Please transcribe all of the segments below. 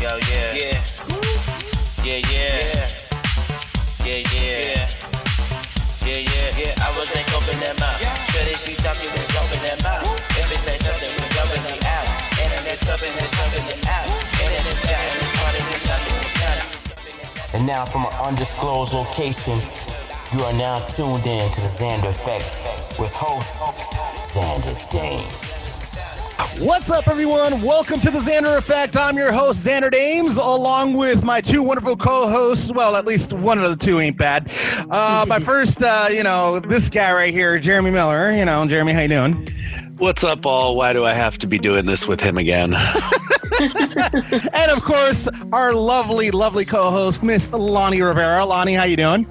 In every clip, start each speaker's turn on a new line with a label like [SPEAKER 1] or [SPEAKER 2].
[SPEAKER 1] Yo, yeah. Yeah. Yeah, yeah. Yeah, yeah. Yeah, yeah. Yeah, I was ain't open that mouth. Sure that she talking and open that mouth. If it say something, we rubbing it out. And then it's something it out. And then it's got and it's part of this nothing.
[SPEAKER 2] And now from an undisclosed location, you are now tuned in to the Xander Effect with host Xander Dames.
[SPEAKER 3] What's up, everyone? Welcome to the Xander Effect. I'm your host, Xander Dames, along with my two wonderful co-hosts. Well, at least one of the two ain't bad. My first, this guy right here, Jeremy Miller. Jeremy, how you doing?
[SPEAKER 4] What's up, all? Why do I have to be doing this with him again?
[SPEAKER 3] And, of course, our lovely, lovely co-host, Miss Lonni Rivera. Lonni, how you doing?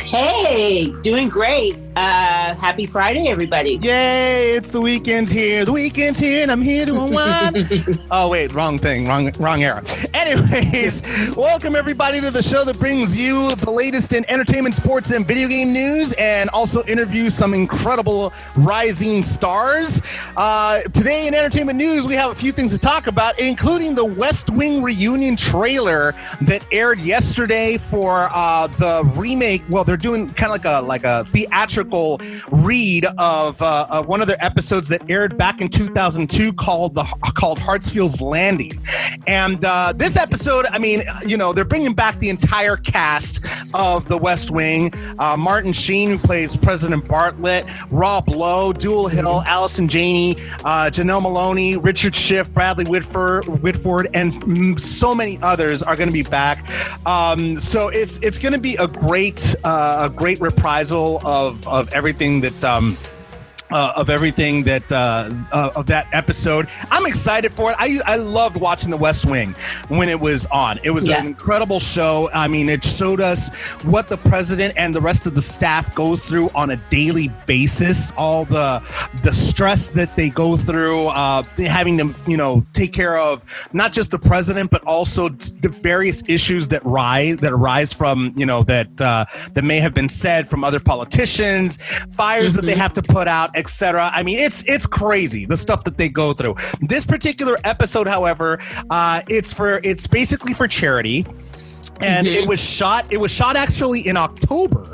[SPEAKER 5] Hey, doing great. Happy Friday, everybody.
[SPEAKER 3] Yay, it's the weekend's here. The weekend's here, and I'm here to unwind. Oh, wait, wrong thing. Wrong era. Anyways, welcome, everybody, to the show that brings you the latest in entertainment, sports, and video game news, and also interviews some incredible rising stars. Today in entertainment news, we have a few things to talk about, including the West Wing reunion trailer that aired yesterday for the remake. Well, they're doing kind of like a theatrical read of one of their episodes that aired back in 2002 called Hartsfield's Landing. And this episode, they're bringing back the entire cast of the West Wing. Martin Sheen, who plays President Bartlett, Rob Lowe, Dual Hill, Allison Janney, Janelle Maloney, Richard Schiff, Bradley Whitford, and so many others are going to be back. So it's going to be a great reprisal of everything that of that episode. I'm excited for it. I loved watching The West Wing when it was on. It was an incredible show. I mean, it showed us what the president and the rest of the staff goes through on a daily basis. All the stress that they go through, having to take care of not just the president, but also the various issues that arise from that may have been said from other politicians, fires that they have to put out, etc. I mean, it's crazy, the stuff that they go through. This particular episode, however, it's basically for charity. And it was shot actually in October.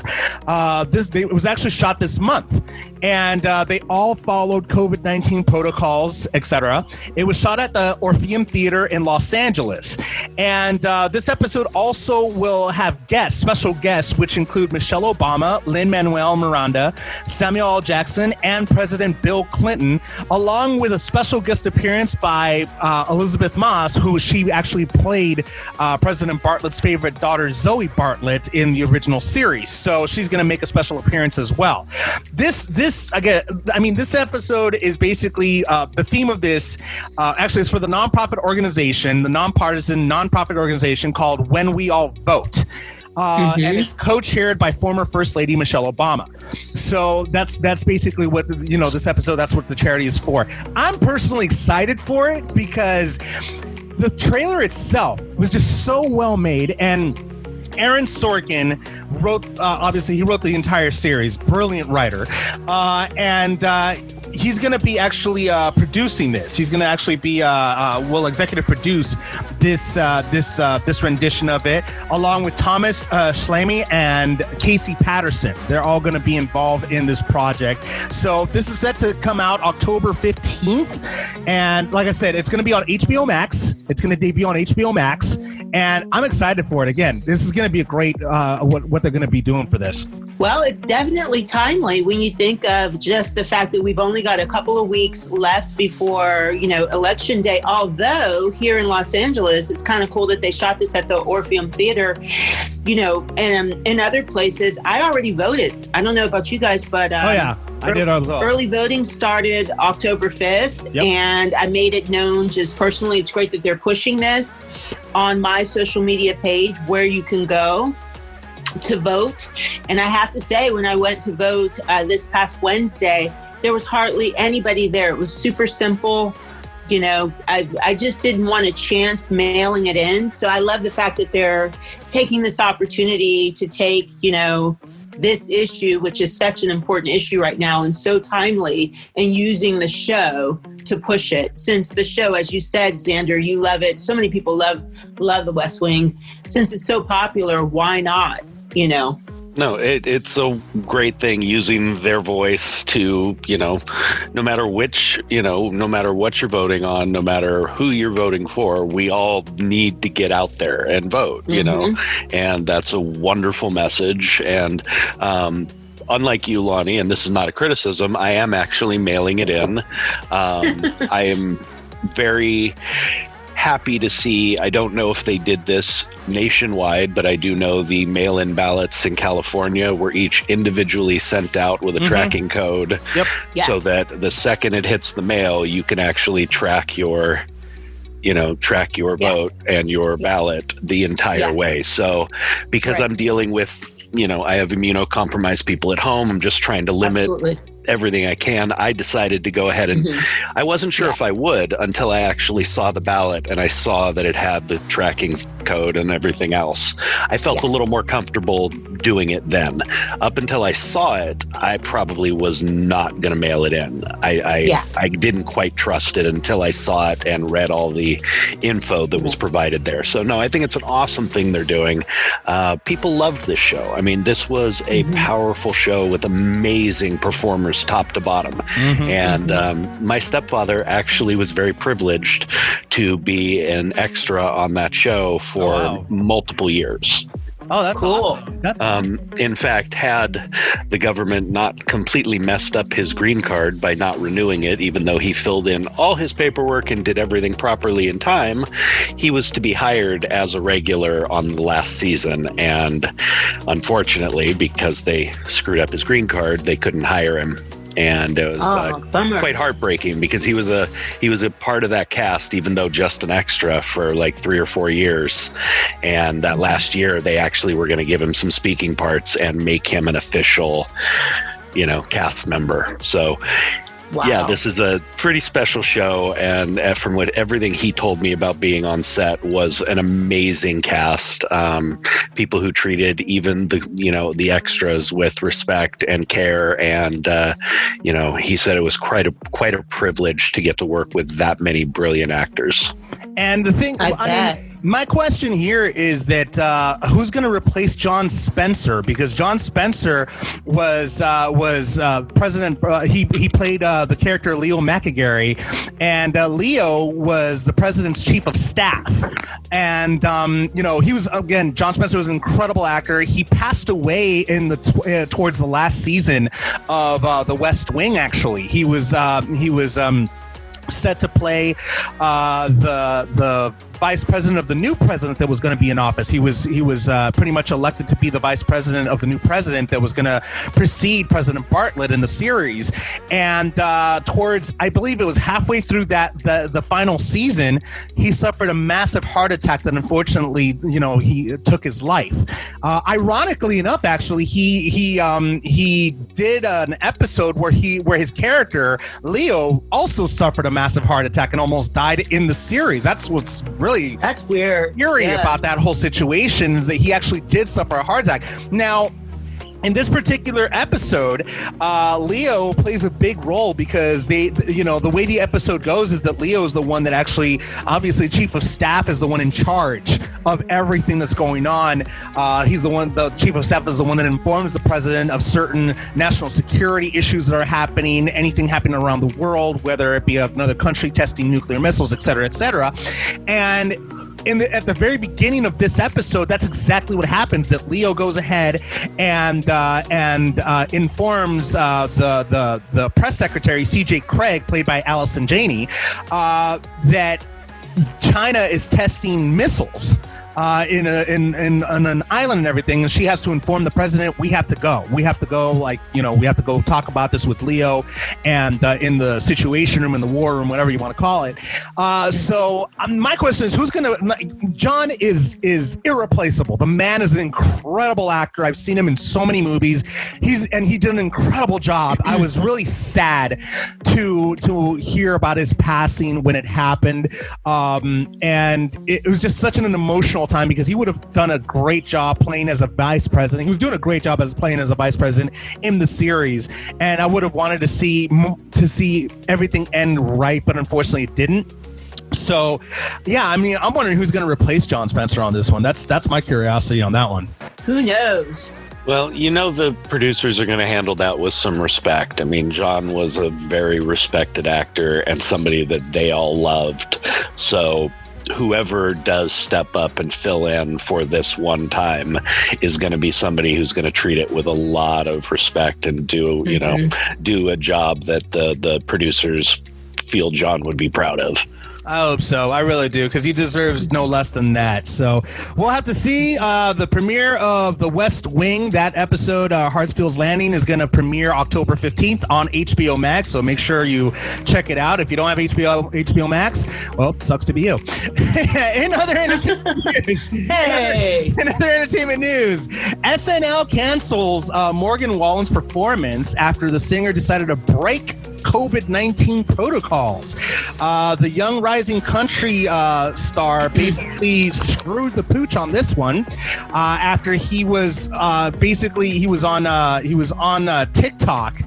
[SPEAKER 3] It was actually shot this month. And they all followed COVID-19 protocols, etc. It was shot at the Orpheum Theater in Los Angeles. And this episode also will have special guests, which include Michelle Obama, Lin-Manuel Miranda, Samuel L. Jackson, and President Bill Clinton, along with a special guest appearance by Elizabeth Moss, who she actually played President Bartlett's favorite daughter, Zoe Bartlett, in the original series. So she's going to make a special appearance as well. This episode is basically the theme of this. Actually, it's for the nonprofit organization, the nonpartisan nonprofit organization called When We All Vote. And it's co-chaired by former First Lady Michelle Obama. So that's basically what this episode. That's what the charity is for. I'm personally excited for it because the trailer itself was just so well made, and Aaron Sorkin wrote the entire series. Brilliant writer. And he's going to be actually producing this. He's going to actually be will executive produce this rendition of it, along with Thomas Schlamme and Casey Patterson. They're all going to be involved in this project. So this is set to come out October 15th. And like I said, it's going to be on HBO Max. It's going to debut on HBO Max. And I'm excited for it. Again, this is going to be a great what they're going to be doing for this.
[SPEAKER 5] Well, it's definitely timely when you think of just the fact that we've only got a couple of weeks left before, Election Day. Although here in Los Angeles, it's kind of cool that they shot this at the Orpheum Theater, and in other places. I already voted. I don't know about you guys, but
[SPEAKER 3] I did as well.
[SPEAKER 5] Early voting started October 5th, and I made it known just personally. It's great that they're pushing this on my social media page where you can go to vote. And I have to say, when I went to vote this past Wednesday, there was hardly anybody there. It was super simple. I just didn't want to chance mailing it in. So I love the fact that they're taking this opportunity to take, this issue, which is such an important issue right now and so timely, and using the show to push it, since the show, as you said, Xander, you love it. So many people love The West Wing. Since it's so popular, why not?
[SPEAKER 4] No, it's a great thing using their voice to, no matter which, no matter what you're voting on, no matter who you're voting for, we all need to get out there and vote, and that's a wonderful message. And, unlike you, Lonni, and this is not a criticism, I am actually mailing it in. I am very happy to see, I don't know if they did this nationwide, but I do know the mail-in ballots in California were each individually sent out with a tracking code, so that the second it hits the mail, you can actually track your vote and your ballot the entire way. So because I'm dealing with, I have immunocompromised people at home, I'm just trying to limit everything I can. I decided to go ahead and I wasn't sure if I would until I actually saw the ballot and I saw that it had the tracking code and everything else. I felt a little more comfortable doing it then. Up until I saw it, I probably was not going to mail it in. I didn't quite trust it until I saw it and read all the info that was provided there. So no, I think it's an awesome thing they're doing. People loved this show. I mean, this was a powerful show with amazing performers top to bottom. And my stepfather actually was very privileged to be an extra on that show for multiple years.
[SPEAKER 3] Oh, that's cool. Awesome. That's
[SPEAKER 4] in fact, had the government not completely messed up his green card by not renewing it, even though he filled in all his paperwork and did everything properly in time, he was to be hired as a regular on the last season. And unfortunately, because they screwed up his green card, they couldn't hire him. And it was quite heartbreaking because he was a part of that cast, even though just an extra for like 3 or 4 years. And that last year, they actually were going to give him some speaking parts and make him an official, cast member. So, yeah, this is a pretty special show. And from everything he told me about being on set was an amazing cast. People who treated even the extras with respect and care. And, he said it was quite a privilege to get to work with that many brilliant actors.
[SPEAKER 3] And the thing, my question here is that who's going to replace John Spencer? Because John Spencer was president. He played the character Leo McAgary, and Leo was the president's chief of staff. And he was, again, John Spencer was an incredible actor. He passed away in the towards the last season of The West Wing. Actually, he was set to play the vice president of the new president that was going to be in office. He was pretty much elected to be the vice president of the new president that was going to precede President Bartlett in the series. And towards, I believe it was halfway through the final season, he suffered a massive heart attack that unfortunately, he took his life. Ironically enough, actually, he did an episode where his character Leo also suffered a massive heart attack and almost died in the series. That's what's that's weird. Eerie about that whole situation is that he actually did suffer a heart attack. Now, in this particular episode, Leo plays a big role because the way the episode goes is that Leo is the one that actually, obviously, chief of staff is the one in charge of everything that's going on. The chief of staff is the one that informs the president of certain national security issues that are happening, anything happening around the world, whether it be another country testing nuclear missiles, et cetera, et cetera. And at the very beginning of this episode, that's exactly what happens. That Leo goes ahead and informs the press secretary, C.J. Craig, played by Allison Janney, that China is testing missiles in an island and everything, and she has to inform the president. We have to go. We have to go talk about this with Leo, and in the Situation Room, in the War Room, whatever you want to call it. So my question is, who's gonna? John is irreplaceable. The man is an incredible actor. I've seen him in so many movies. He did an incredible job. I was really sad to hear about his passing when it happened, and it was just such an emotional all time because he would have done a great job playing as a vice president. He was doing a great job as playing as a vice president in the series, and I would have wanted to see everything end right, but unfortunately it didn't. So, yeah, I mean, I'm wondering who's going to replace John Spencer on this one. That's my curiosity on that one.
[SPEAKER 5] Who knows?
[SPEAKER 4] Well, the producers are going to handle that with some respect. I mean, John was a very respected actor and somebody that they all loved. So whoever does step up and fill in for this one time is going to be somebody who's going to treat it with a lot of respect and do a job that the producers feel John would be proud of.
[SPEAKER 3] I hope so. I really do, because he deserves no less than that. So we'll have to see the premiere of The West Wing. That episode, Hartsfield's Landing, is going to premiere October 15th on HBO Max. So make sure you check it out. If you don't have HBO Max, well, sucks to be you. In other entertainment news, SNL cancels Morgan Wallen's performance after the singer decided to break COVID-19 protocols. The young rising country star basically screwed the pooch on this one after he was on TikTok.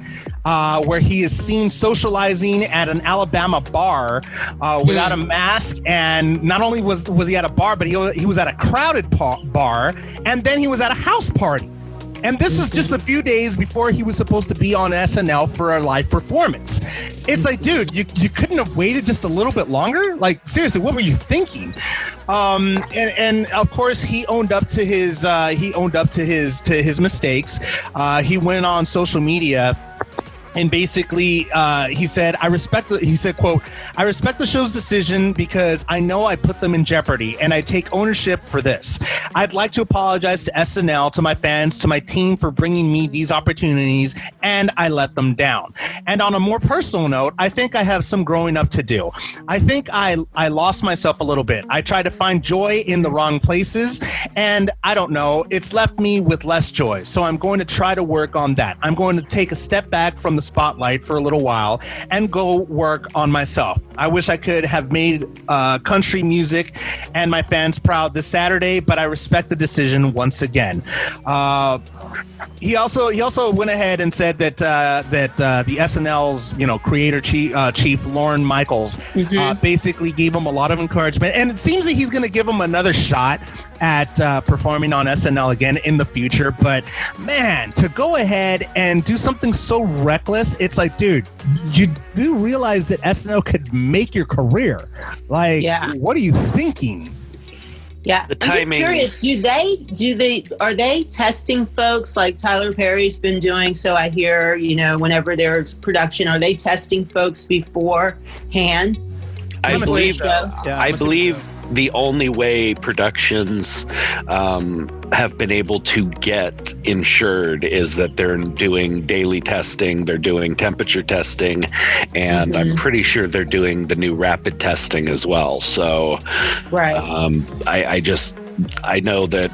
[SPEAKER 3] Where he is seen socializing at an Alabama bar without a mask, and not only was he at a bar, but he was at a crowded bar, and then he was at a house party. And this was just a few days before he was supposed to be on SNL for a live performance. It's like, dude, you couldn't have waited just a little bit longer? Like, seriously, what were you thinking? And of course, he owned up to his mistakes. He went on social media. And basically, he said, quote, "I respect the show's decision because I know I put them in jeopardy and I take ownership for this. I'd like to apologize to SNL, to my fans, to my team for bringing me these opportunities, and I let them down. And on a more personal note, I think I have some growing up to do. I think I lost myself a little bit. I tried to find joy in the wrong places, and I don't know, it's left me with less joy. So I'm going to try to work on that. I'm going to take a step back from the spotlight for a little while and go work on myself. I wish I could have made country music and my fans proud this Saturday, but I respect the decision once again." He also went ahead and said that the SNL's creator chief Lorne Michaels basically gave him a lot of encouragement, and it seems that he's going to give him another shot at performing on SNL again in the future. But man, to go ahead and do something so reckless, it's like, dude, you do realize that SNL could make your career. Like, what are you thinking?
[SPEAKER 5] Yeah, I'm just curious. Are they testing folks like Tyler Perry's been doing? So I hear, whenever there's production, are they testing folks beforehand?
[SPEAKER 4] I believe the only way productions have been able to get insured is that they're doing daily testing, they're doing temperature testing, and I'm pretty sure they're doing the new rapid testing as well. So, right. I know that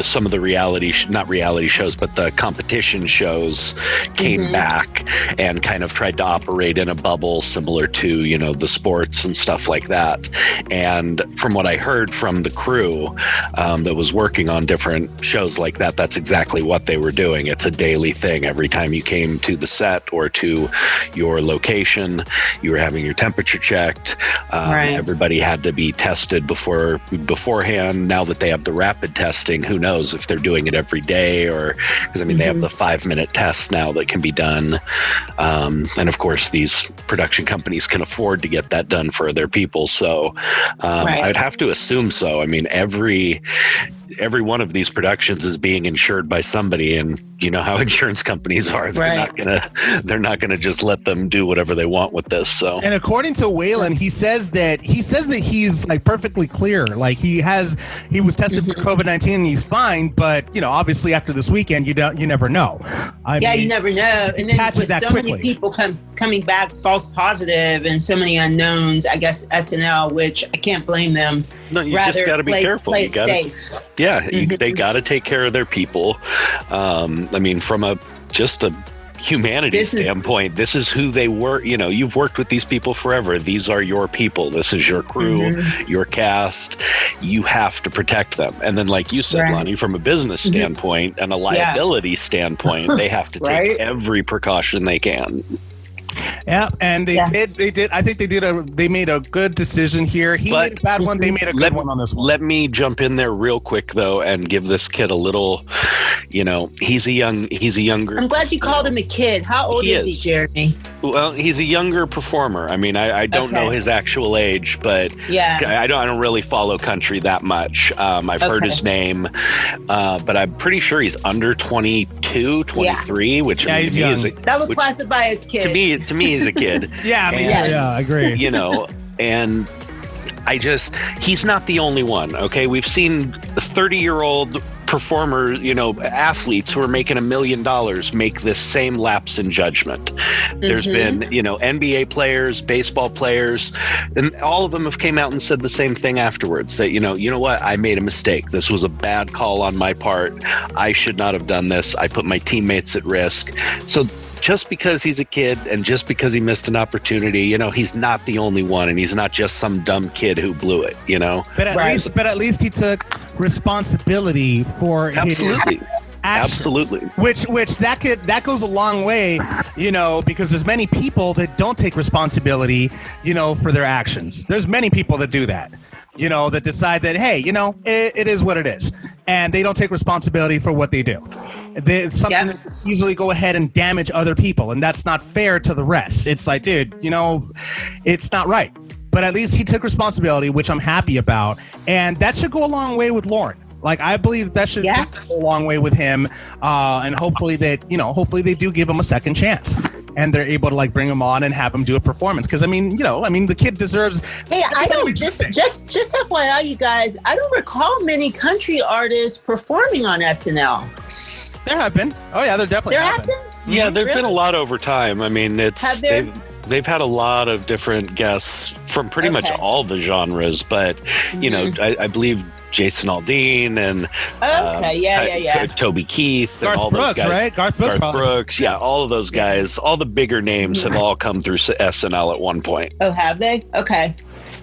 [SPEAKER 4] some of the not reality shows, but the competition shows came back and kind of tried to operate in a bubble similar to, the sports and stuff like that. And from what I heard from the crew that was working on different shows like that, that's exactly what they were doing. It's a daily thing. Every time you came to the set or to your location, you were having your temperature checked. Right. Everybody had to be tested beforehand. Now that they have the rapid testing, who knows if they're doing it every day, or because they have the 5-minute tests now that can be done, and of course these production companies can afford to get that done for their people, so I'd have to assume so. I mean, every one of these productions is being insured by somebody, and you know how insurance companies are. They're not gonna just let them do whatever they want with this. So, and
[SPEAKER 3] according to Whalen, he says that he's like perfectly clear. Like he was tested for COVID-19 and he's fine, but obviously after this weekend, you never know.
[SPEAKER 5] You never know. And then with so many people coming back false positive and so many unknowns, I guess SNL, which I can't blame them.
[SPEAKER 4] No, you just got to be careful.
[SPEAKER 5] Play it safe.
[SPEAKER 4] Yeah, they got to take care of their people. I mean, from a humanity standpoint, this is who they were. You know, you've worked with these people forever. These are your people. This is your crew, your cast. You have to protect them. And then, like you said, Lonni, from a business standpoint and a liability standpoint, they have to take every precaution they can.
[SPEAKER 3] Yeah, and they did. I think they made a good decision here. He made a bad one. They made a good one on this one.
[SPEAKER 4] Let me jump in there real quick though and give this kid a little, you know, he's a younger.
[SPEAKER 5] I'm glad you called him a kid. How old is he, Jeremy?
[SPEAKER 4] Well, he's a younger performer. I mean, I don't know his actual age, but I don't really follow country that much. I've heard his name, but I'm pretty sure he's under 22, 23, which
[SPEAKER 3] he's young.
[SPEAKER 5] That would classify as kid.
[SPEAKER 4] To me, he's a kid.
[SPEAKER 3] I agree.
[SPEAKER 4] You know, and he's not the only one. Okay, we've seen 30-year-old performers, you know, athletes who are making $1 million make this same lapse in judgment. There's been, you know, NBA players, baseball players, and all of them have came out and said the same thing afterwards, that, you know what, I made a mistake. This was a bad call on my part. I should not have done this. I put my teammates at risk. So just because he's a kid and just because he missed an opportunity, you know, he's not the only one, and he's not just some dumb kid who blew it, you know.
[SPEAKER 3] But at least he took responsibility for his actions.
[SPEAKER 4] Absolutely.
[SPEAKER 3] Which that goes a long way, you know, because there's many people that don't take responsibility, you know, for their actions. There's many people that do that, you know, that decide that, hey, you know, it is what it is, and they don't take responsibility for what they do. Something that can easily go ahead and damage other people, and that's not fair to the rest. It's like, dude, you know, it's not right. But at least he took responsibility, which I'm happy about, and that should go a long way with Lauren. Like, I believe that should go a long way with him, and hopefully they do give him a second chance, and they're able to like bring him on and have him do a performance. Because I mean, the kid deserves.
[SPEAKER 5] Hey, I don't just FYI, you guys, I don't recall many country artists performing on SNL.
[SPEAKER 3] There have been. Oh yeah, there definitely have been.
[SPEAKER 4] Yeah, there've been a lot over time. I mean, they've had a lot of different guests from pretty much all the genres, but you know, I believe Jason Aldean and Toby Keith and
[SPEAKER 3] Garth
[SPEAKER 4] all
[SPEAKER 3] Brooks,
[SPEAKER 4] those guys.
[SPEAKER 3] right? Garth Brooks,
[SPEAKER 4] all of those guys, all the bigger names have all come through SNL at one point.
[SPEAKER 5] Oh, have they? Okay.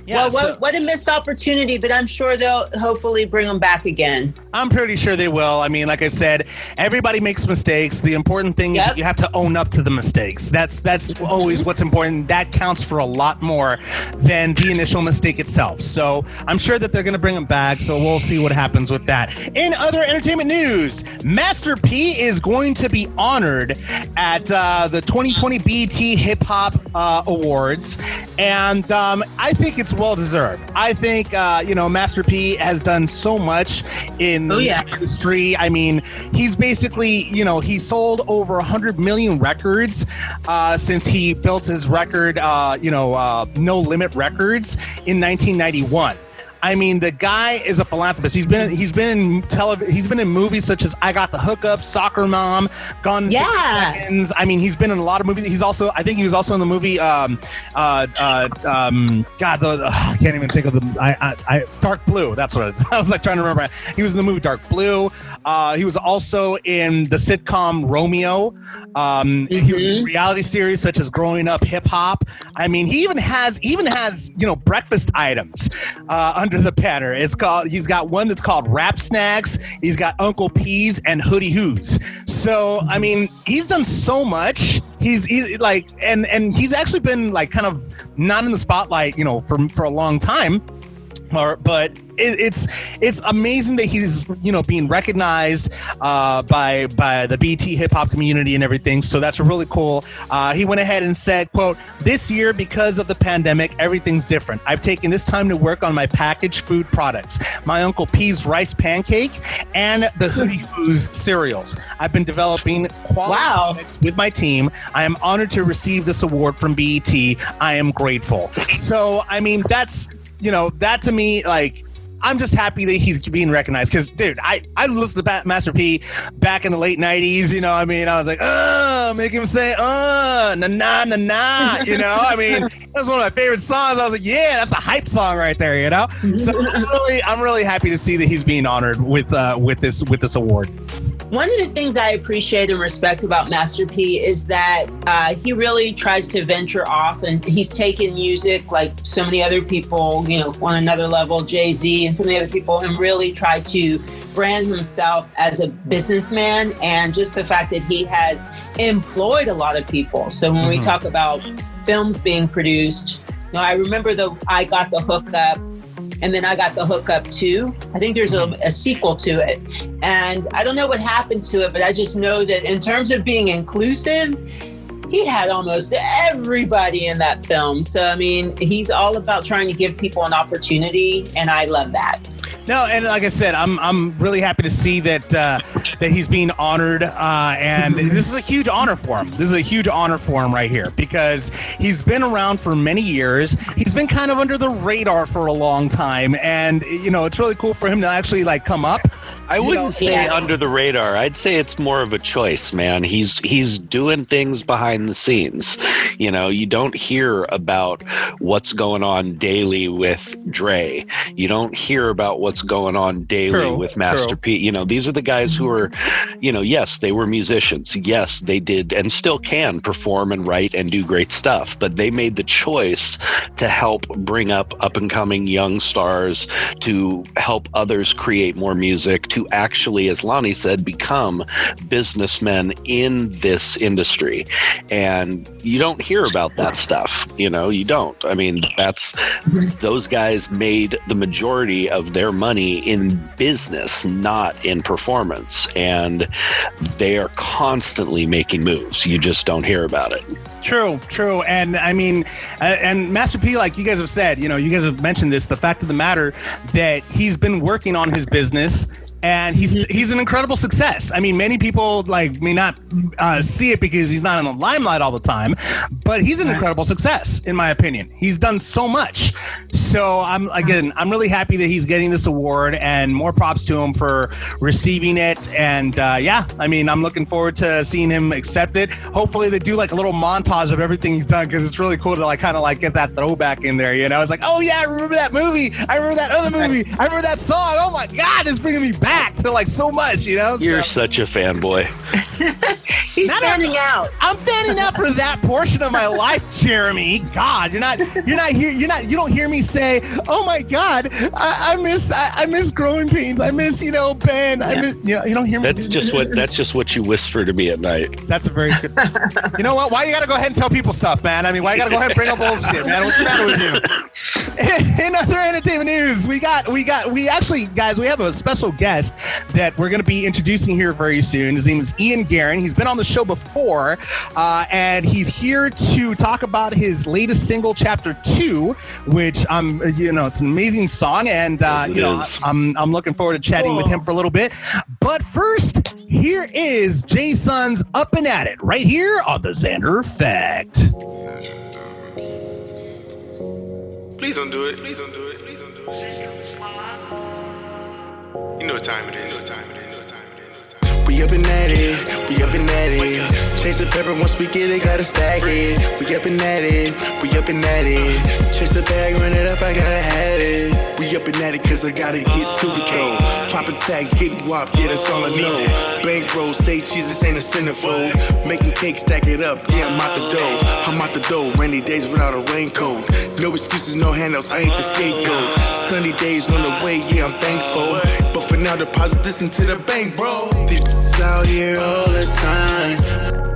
[SPEAKER 5] Yeah, well, what a missed opportunity, but I'm sure they'll hopefully bring them back again.
[SPEAKER 3] I'm pretty sure they will. I mean, like I said, everybody makes mistakes. The important thing is that you have to own up to the mistakes. That's always what's important. That counts for a lot more than the initial mistake itself. So I'm sure that they're going to bring them back, so we'll see what happens with that. In other entertainment news, Master P is going to be honored at the 2020 BET Hip Hop Awards, and I think it's well-deserved. I think, Master P has done so much in the industry. I mean, he's basically, he sold over 100 million records since he built his record, No Limit Records in 1991. I mean, the guy is a philanthropist. He's been in movies such as I Got the Hookup, Soccer Mom, Gone in 60 Seconds. I mean, he's been in a lot of movies. I think he was also in the movie I can't even think of the Dark Blue. That's what it is. I was like trying to remember. He was in the movie Dark Blue. He was also in the sitcom Romeo. He was in reality series such as Growing Up Hip Hop. I mean, he even has breakfast items under the banner. He's got one that's called Rap Snacks. He's got Uncle P's and Hoodie Hoos. So I mean, he's done so much. He's like, and he's actually been like kind of not in the spotlight, for a long time. But it's amazing that he's being recognized by the BT hip hop community and everything. So that's really cool. He went ahead and said, quote, "This year, because of the pandemic, everything's different. I've taken this time to work on my packaged food products, my Uncle P's rice pancake, and the Hoodie Hoos cereals. I've been developing quality products with my team. I am honored to receive this award from BET. I am grateful." So I mean, that's that to me, like, I'm just happy that he's being recognized because, dude, I listened to Master P back in the late 90s, I mean, I was like, make him say, na na na na, I mean, that was one of my favorite songs. I was like, yeah, that's a hype song right there, So I'm really happy to see that he's being honored with this award.
[SPEAKER 5] One of the things I appreciate and respect about Master P is that he really tries to venture off, and he's taken music like so many other people, you know, on another level, Jay-Z and so many other people, and really tried to brand himself as a businessman, and just the fact that he has employed a lot of people. So when we talk about films being produced, you know, I remember I Got the Hookup, and then I Got the Hookup 2. I think there's a sequel to it. And I don't know what happened to it, but I just know that in terms of being inclusive, he had almost everybody in that film. So, I mean, he's all about trying to give people an opportunity, and I love that.
[SPEAKER 3] No, and like I said, I'm really happy to see that that he's being honored, and this is a huge honor for him. This is a huge honor for him right here, because he's been around for many years. He's been kind of under the radar for a long time, and you know, it's really cool for him to actually like come up.
[SPEAKER 4] I wouldn't say under the radar. I'd say it's more of a choice, man. He's doing things behind the scenes. You know, you don't hear about what's going on daily with Dre. You don't hear about what's going on daily with Master P. You know, these are the guys who are, you know, yes, they were musicians. Yes, they did and still can perform and write and do great stuff. But they made the choice to help bring up and coming young stars, to help others create more music, to actually, as Lonni said, become businessmen in this industry. And you don't hear about that stuff. You know, you don't. I mean, those guys made the majority of their money in business, not in performance. And they are constantly making moves. You just don't hear about it.
[SPEAKER 3] True. And I mean, and Master P, like you guys have said, you know, you guys have mentioned this, the fact of the matter that he's been working on his business, and he's an incredible success. I mean, many people like may not see it because he's not in the limelight all the time, but he's an incredible success, in my opinion. He's done so much. So I'm really happy that he's getting this award, and more props to him for receiving it. And I mean, I'm looking forward to seeing him accept it. Hopefully they do like a little montage of everything he's done, because it's really cool to like kind of like get that throwback in there. You know, it's like, oh yeah, I remember that movie. I remember that other movie. I remember that song. Oh my God, it's bringing me back to like so much, you know.
[SPEAKER 4] You're such a fanboy.
[SPEAKER 5] He's fanning out.
[SPEAKER 3] I'm fanning out for that portion of my life, Jeremy. God, you don't hear me say, oh my God, I miss Growing Pains. I miss, you know, Ben. I miss, you know, you don't hear me.
[SPEAKER 4] That's just what you whisper to me at night.
[SPEAKER 3] That's a very good. You know what? Why you gotta go ahead and tell people stuff, man? I mean, why you gotta go ahead and bring up bullshit, man? What's the matter with you? In other entertainment news, we actually, guys, we have a special guest that we're going to be introducing here very soon. His name is Ian Guerin. He's been on the show before, and he's here to talk about his latest single, Chapter 2, which it's an amazing song, and I'm looking forward to chatting with him for a little bit. But first, here is Jason's Up and At It right here on the Xander Effect.
[SPEAKER 6] Please don't do it. Please don't do it. Please don't do it. You know what time it is. We up and at it. We up and at it. Chase the pepper once we get it, gotta stack it. We up and at it. We up and at it. Chase the bag, run it up, I gotta have it. We up and at it, cause I gotta get to it, though. Poppin' tags, getting wop, yeah, that's all I know. Bankroll, say Jesus ain't a centerfold. Making cake, stack it up, yeah, I'm out the dough. I'm out the dough, rainy days without a raincoat. No excuses, no handouts, I ain't the scapegoat. Sunny days on the way, yeah, I'm thankful. But for now, deposit this into the bank, bro. These out here all the time.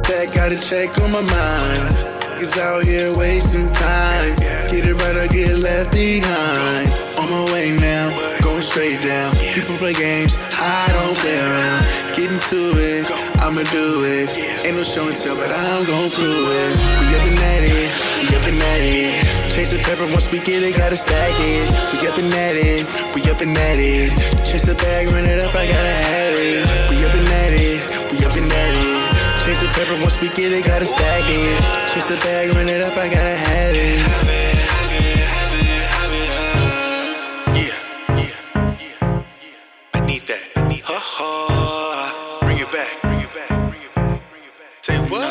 [SPEAKER 6] That got a check on my mind. Niggas out here wasting time. Get it right or get left behind. On my way now, going straight down. People play games, I don't play around. Getting to it, I'ma do it. Ain't no show and tell, but I'm gon' prove it. We up and at it, we up and at it. Chase the pepper once we get it, gotta stack it. We up and at it, we up and at it. Chase the bag, run it up, I gotta have it. We up and at it, we up and at it. Chase the pepper once we get it, gotta stack it. Chase the bag, run it up, I gotta have it. Yeah. I need that. Bring it back. Say what?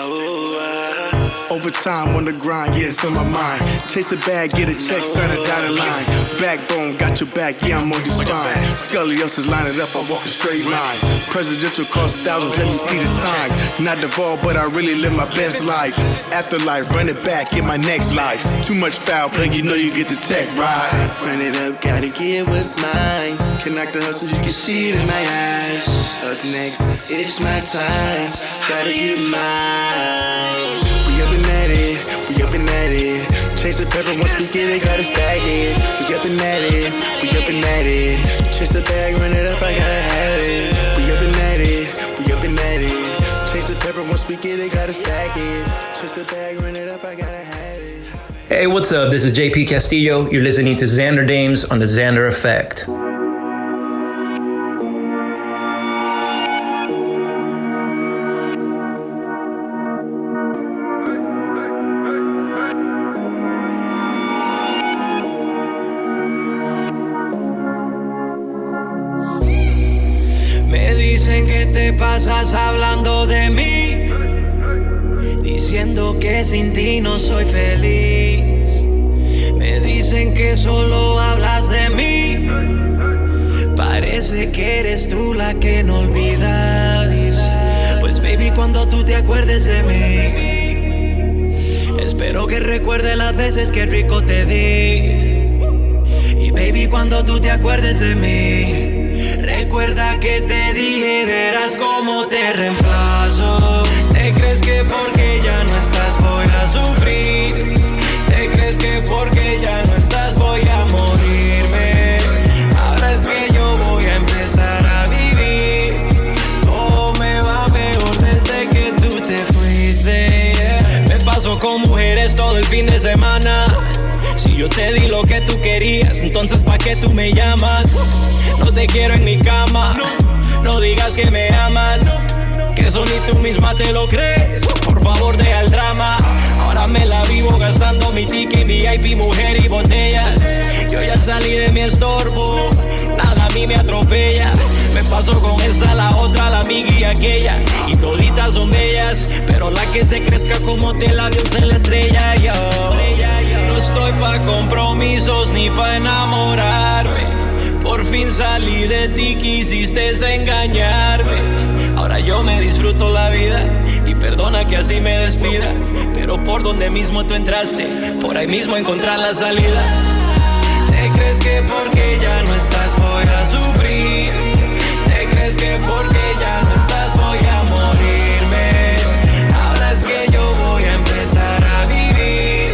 [SPEAKER 6] Overtime on the grind, yeah, it's on my mind. Chase a bag, get a check, sign a dotted line. Backbone, got your back, yeah, I'm on your spine. Scoliosis, line it up, I walk a straight line. Presidential cost thousands, let me see the time. Not the ball, but I really live my best life. Afterlife, run it back in my next life. Too much foul play, you know you get the tech right. Run it up, gotta get what's mine. Connect the hustle, you can see it in my eyes. Up next, it's my time. Gotta get mine. We up and at it, we up and at it. Chase the pepper, once we get it, gotta stack it. We up and at it, we up and at it. Chase the bag, run it up, I gotta have it. We up and at it, we up and at it. Chase the pepper, once we get it, gotta stack it. Chase the bag, run it up, I gotta have it.
[SPEAKER 7] Hey, what's up? This is JP Castillo. You're listening to Xander Dames on the Xander Effect.
[SPEAKER 8] Me dicen que te pasas hablando de mí, diciendo que sin ti no soy feliz. Me dicen que solo hablas de mí, parece que eres tú la que no olvidas. Pues baby, cuando tú te acuerdes de mí, espero que recuerdes las veces que rico te di. Y baby, cuando tú te acuerdes de mí, recuerda que te dije, verás cómo te reemplazo. ¿Te crees que porque ya no estás voy a sufrir? ¿Te crees que porque ya no estás voy a morirme? Ahora es que yo voy a empezar a vivir. Todo me va mejor desde que tú te fuiste, yeah. Me paso con mujeres todo el fin de semana. Si yo te di lo que tú querías, entonces ¿pa' qué tú me llamas? No te quiero en mi cama, no digas que me amas, que eso ni tú misma te lo crees. Por favor, deja el drama. Ahora me la vivo gastando mi ticket, VIP, mujer y botellas. Yo ya salí de mi estorbo, nada a mí me atropella. Me paso con esta, la otra, la amiga y aquella, y toditas son bellas, pero la que se crezca como Tel-Aviv se la estrella. Yo no estoy pa' compromisos ni pa' enamorarme. Por fin salí de ti, quisiste engañarme. Ahora yo me disfruto la vida y perdona que así me despida, pero por donde mismo tú entraste, por ahí mismo encontrar la salida. ¿Te crees que porque ya no estás voy a sufrir? ¿Te crees que porque ya no estás voy a morirme? Ahora es que yo voy a empezar a vivir.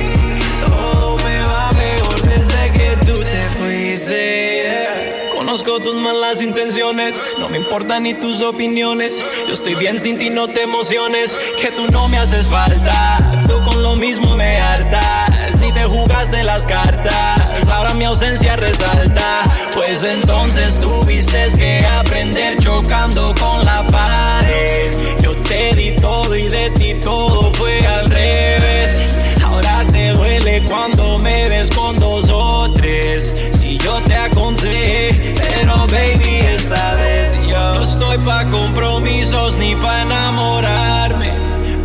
[SPEAKER 8] Todo me va mejor desde que tú te fuiste, yeah. Conozco tus malas intenciones, no me importan ni tus opiniones. Yo estoy bien sin ti, no te emociones, que tú no me haces falta. Tú con lo mismo me hartas, si te jugaste las cartas, ahora mi ausencia resalta. Pues entonces tuviste que aprender chocando con la pared. Yo te di todo y de ti todo fue al revés. Ahora te duele cuando me ves con dos o tres. Si yo te aconsejé, pero baby, esta vez yo no estoy pa' compromisos ni pa' enamorarme.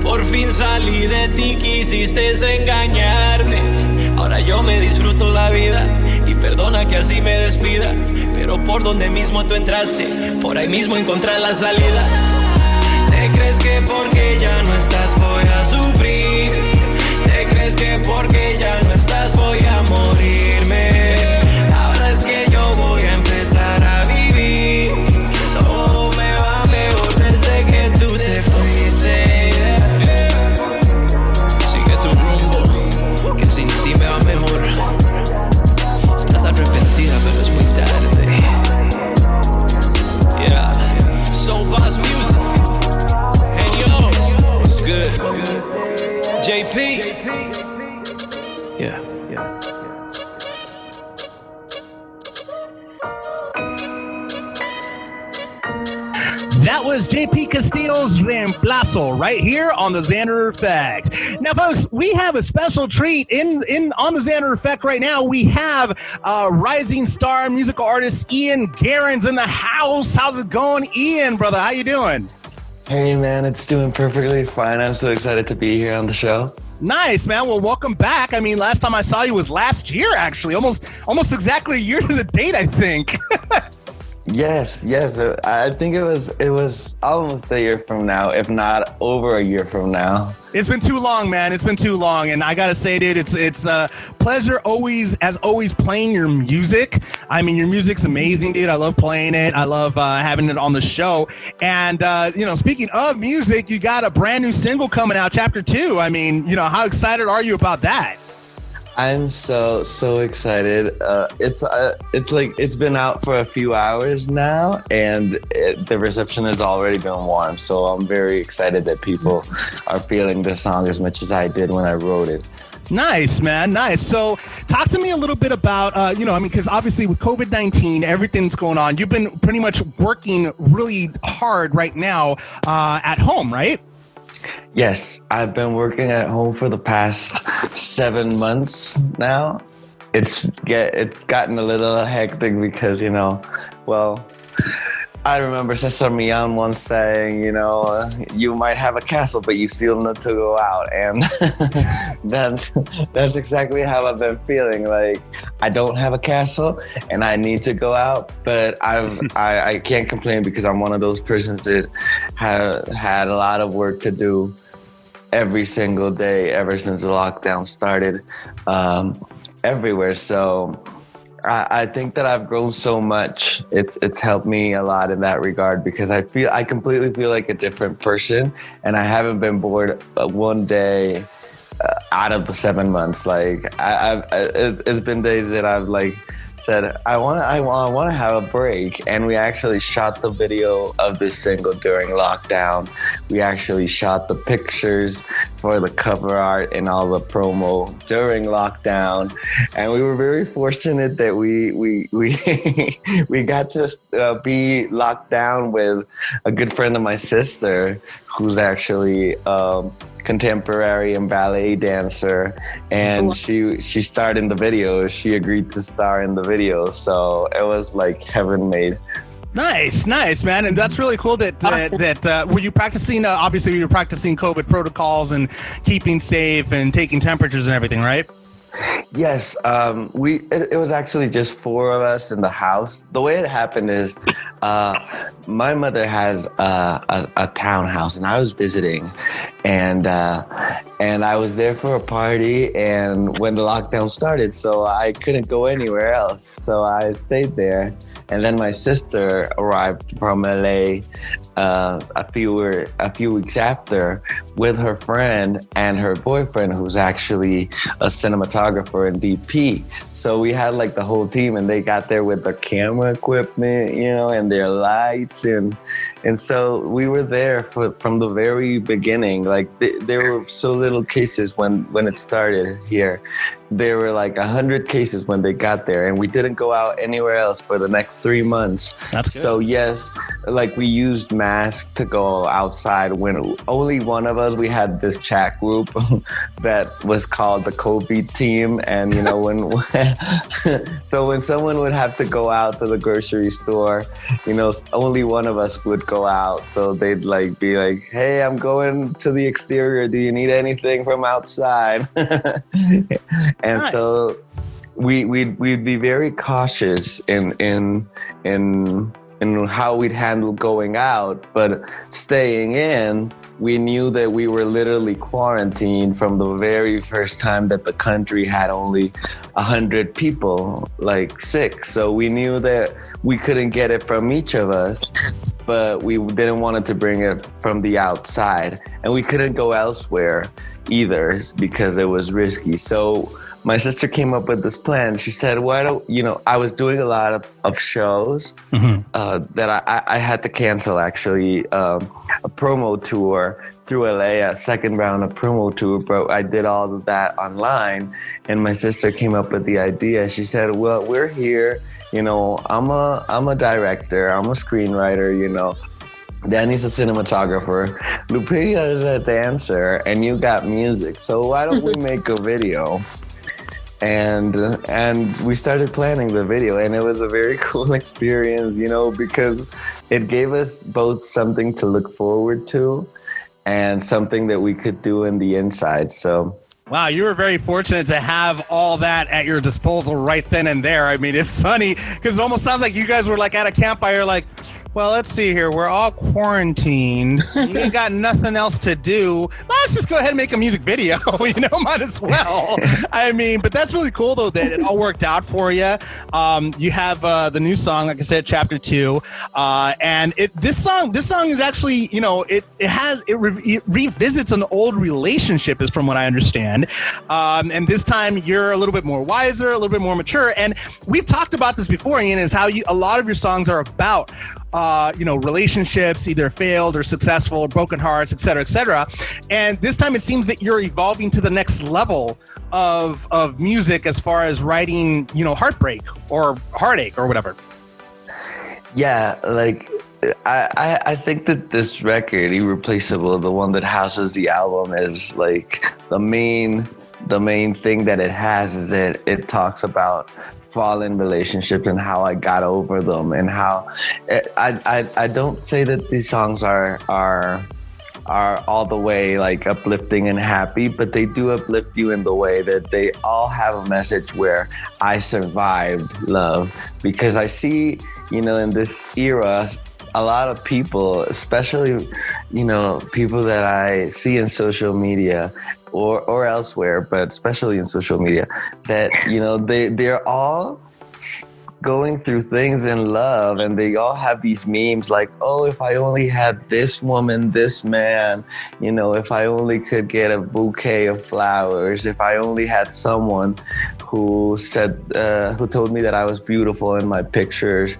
[SPEAKER 8] Por fin salí de ti, quisiste engañarme. Ahora yo me disfruto la vida y perdona que así me despida, pero por donde mismo tú entraste, por ahí mismo encontrar la salida. ¿Te crees que porque ya no estás voy a sufrir? ¿Te crees que porque ya no estás voy a morirme? Ahora es que yo voy a empezar a vivir. Todo me va mejor desde que tú te fuiste, yeah. Sigue tu rumbo, que sin ti me va mejor. Estás arrepentida pero es muy tarde, yeah. So Boss Music. Hey yo, what's good? JP. Yeah.
[SPEAKER 3] That was JP Castillo's Reemplazo right here on the Xander Effect. Now, folks, we have a special treat on the Xander Effect right now. We have rising star musical artist Ian Guerin's in the house. How's it going, Ian, brother? How you doing?
[SPEAKER 9] Hey, man, it's doing perfectly fine. I'm so excited to be here on the show.
[SPEAKER 3] Nice, man. Well, welcome back. I mean, last time I saw you was last year, actually. Almost exactly a year to the date, I think.
[SPEAKER 9] Yes. I think it was almost a year from now, if not over a year from now.
[SPEAKER 3] It's been too long, man. It's been too long, and I gotta say, dude, it's a pleasure always playing your music. I mean, your music's amazing, dude. I love playing it. I love having it on the show. And speaking of music, you got a brand new single coming out, Chapter 2. I mean, how excited are you about that?
[SPEAKER 9] I'm so excited. It's been out for a few hours now, and the reception has already been warm. So I'm very excited that people are feeling the song as much as I did when I wrote it.
[SPEAKER 3] Nice, man. Nice. So talk to me a little bit about, because obviously with COVID-19, everything's going on. You've been pretty much working really hard right now at home, right?
[SPEAKER 9] Yes, I've been working at home for the past 7 months now. It's gotten a little hectic because, I remember Cesar Millan once saying, you might have a castle, but you still need to go out. And that's exactly how I've been feeling. Like, I don't have a castle and I need to go out, but I can't complain because I'm one of those persons that have had a lot of work to do every single day ever since the lockdown started everywhere. So I think that I've grown so much. It's helped me a lot in that regard because I completely feel like a different person, and I haven't been bored one day out of the 7 months. Like it's been days that I've said I want to have a break, and we actually shot the video of this single during lockdown. We actually shot the pictures for the cover art and all the promo during lockdown, and we were very fortunate that we got to be locked down with a good friend of my sister, who's actually contemporary and ballet dancer, and she starred in the video. She agreed to star in the video, so it was like heaven made.
[SPEAKER 3] Nice, man, and that's really cool. That were you practicing? Obviously, you were practicing COVID protocols and keeping safe and taking temperatures and everything, right?
[SPEAKER 9] Yes, it was actually just 4 of us in the house. The way it happened is my mother has a townhouse, and I was visiting, and I was there for a party, and when the lockdown started, so I couldn't go anywhere else, so I stayed there. And then my sister arrived from LA a few weeks after with her friend and her boyfriend, who's actually a cinematographer and DP. So we had the whole team, and they got there with their camera equipment, and their lights, and so we were there from the very beginning. There were so little cases when it started here. There were 100 cases when they got there, and we didn't go out anywhere else for the next 3 months.
[SPEAKER 3] That's good.
[SPEAKER 9] So yes, we used masks to go outside. When only one of us, we had this chat group that was called the COVID team, and so when someone would have to go out to the grocery store, only one of us would go out. So they'd be like, "Hey, I'm going to the exterior. Do you need anything from outside?" And nice. So we'd be very cautious in how we'd handle going out, but staying in, we knew that we were literally quarantined from the very first time that the country had only 100 people sick. So we knew that we couldn't get it from each of us, but we didn't want to bring it from the outside, and we couldn't go elsewhere either because it was risky. So my sister came up with this plan. She said, why don't, I was doing a lot of shows that I had to cancel, actually, a promo tour through LA, a second round of promo tour, but I did all of that online. And my sister came up with the idea. She said, well, we're here. I'm a director. I'm a screenwriter, Danny's a cinematographer. Lupita is a dancer, and you got music. So why don't we make a video? And we started planning the video, and it was a very cool experience, because it gave us both something to look forward to and something that we could do in the inside. So
[SPEAKER 3] Wow, you were very fortunate to have all that at your disposal right then and there. I mean, it's funny because it almost sounds like you guys were like at a campfire, like, well, let's see here. We're all quarantined. You ain't got nothing else to do. Let's just go ahead and make a music video. Might as well. I mean, but that's really cool though that it all worked out for you. You have the new song, like I said, Chapter 2, and this song is actually, it revisits an old relationship, is from what I understand. And this time you're a little bit more wiser, a little bit more mature, and we've talked about this before, Ian, is how a lot of your songs are about relationships, either failed or successful, or broken hearts, et cetera, et cetera. And this time it seems that you're evolving to the next level of music as far as writing, heartbreak or heartache or whatever.
[SPEAKER 9] Yeah, like I think that this record, Irreplaceable, the one that houses the album, is like the main thing that it has is that it talks about fallen relationships and how I got over them, and how I don't say that these songs are all the way like uplifting and happy, but they do uplift you in the way that they all have a message where I survived love. Because I see, in this era, a lot of people, especially, people that I see in social media or elsewhere, but especially in social media, that, they're all going through things in love, and they all have these memes like, oh, if I only had this woman, this man, if I only could get a bouquet of flowers, if I only had someone who told me that I was beautiful in my pictures,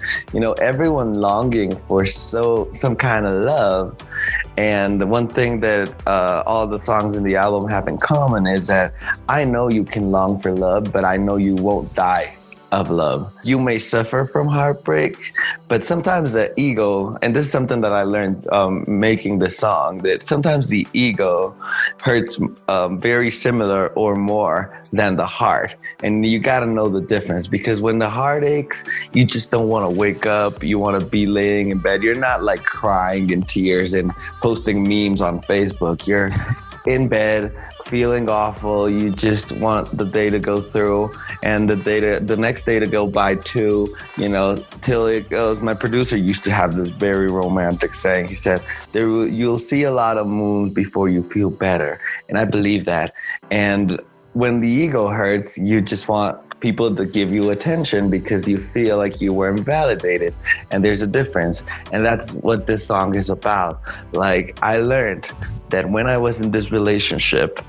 [SPEAKER 9] everyone longing for some kind of love. And the one thing that all the songs in the album have in common is that I know you can long for love, but I know you won't die of love. You may suffer from heartbreak, but sometimes the ego, and this is something that I learned making the song, that sometimes the ego hurts very similar or more than the heart. And you got to know the difference, because when the heart aches, you just don't want to wake up. You want to be laying in bed. You're not like crying in tears and posting memes on Facebook. You're in bed, feeling awful. You just want the day to go through and the next day to go by too, till it goes. My producer used to have this very romantic saying. He said, you'll see a lot of moons before you feel better. And I believe that. And when the ego hurts, you just want people to give you attention because you feel like you weren't validated. And there's a difference. And that's what this song is about. Like, I learned that when I was in this relationship,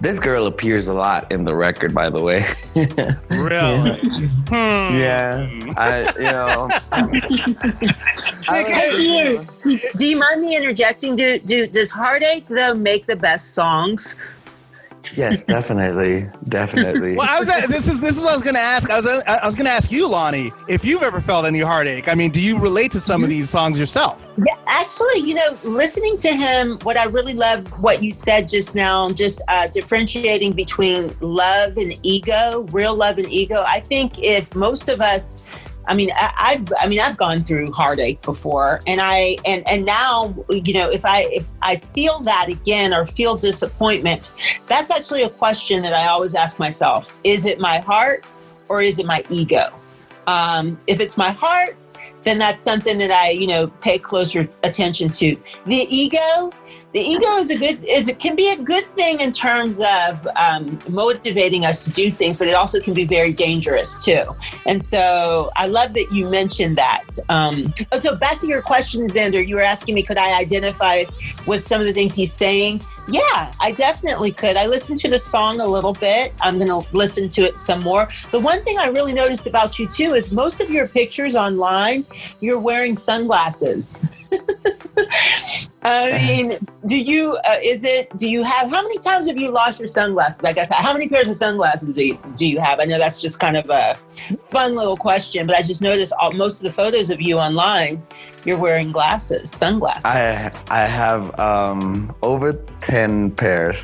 [SPEAKER 9] this girl appears a lot in the record, by the way.
[SPEAKER 3] Really?
[SPEAKER 9] Yeah.
[SPEAKER 5] Do you mind me interjecting? Does heartache though make the best songs?
[SPEAKER 9] Yes, definitely.
[SPEAKER 3] Well, this is what I was going to ask. I was going to ask you, Lonni, if you've ever felt any heartache. I mean, do you relate to some of these songs yourself?
[SPEAKER 5] Yeah, actually, listening to him, what I really loved what you said just now, just differentiating between love and ego, real love and ego. I think if most of us, I've gone through heartache before, and now, if I feel that again or feel disappointment, that's actually a question that I always ask myself: is it my heart or is it my ego? If it's my heart, then that's something that I, pay closer attention to. The ego it can be a good thing in terms of motivating us to do things, but it also can be very dangerous too. And so I love that you mentioned that. So back to your question, Xander, you were asking me, could I identify with some of the things he's saying? Yeah, I definitely could. I listened to the song a little bit. I'm going to listen to it some more. The one thing I really noticed about you too is most of your pictures online, you're wearing sunglasses. I mean, how many times have you lost your sunglasses? I guess, how many pairs of sunglasses do you have? I know that's just kind of a fun little question, but I just noticed most of the photos of you online, you're wearing sunglasses.
[SPEAKER 9] I have over 10 pairs,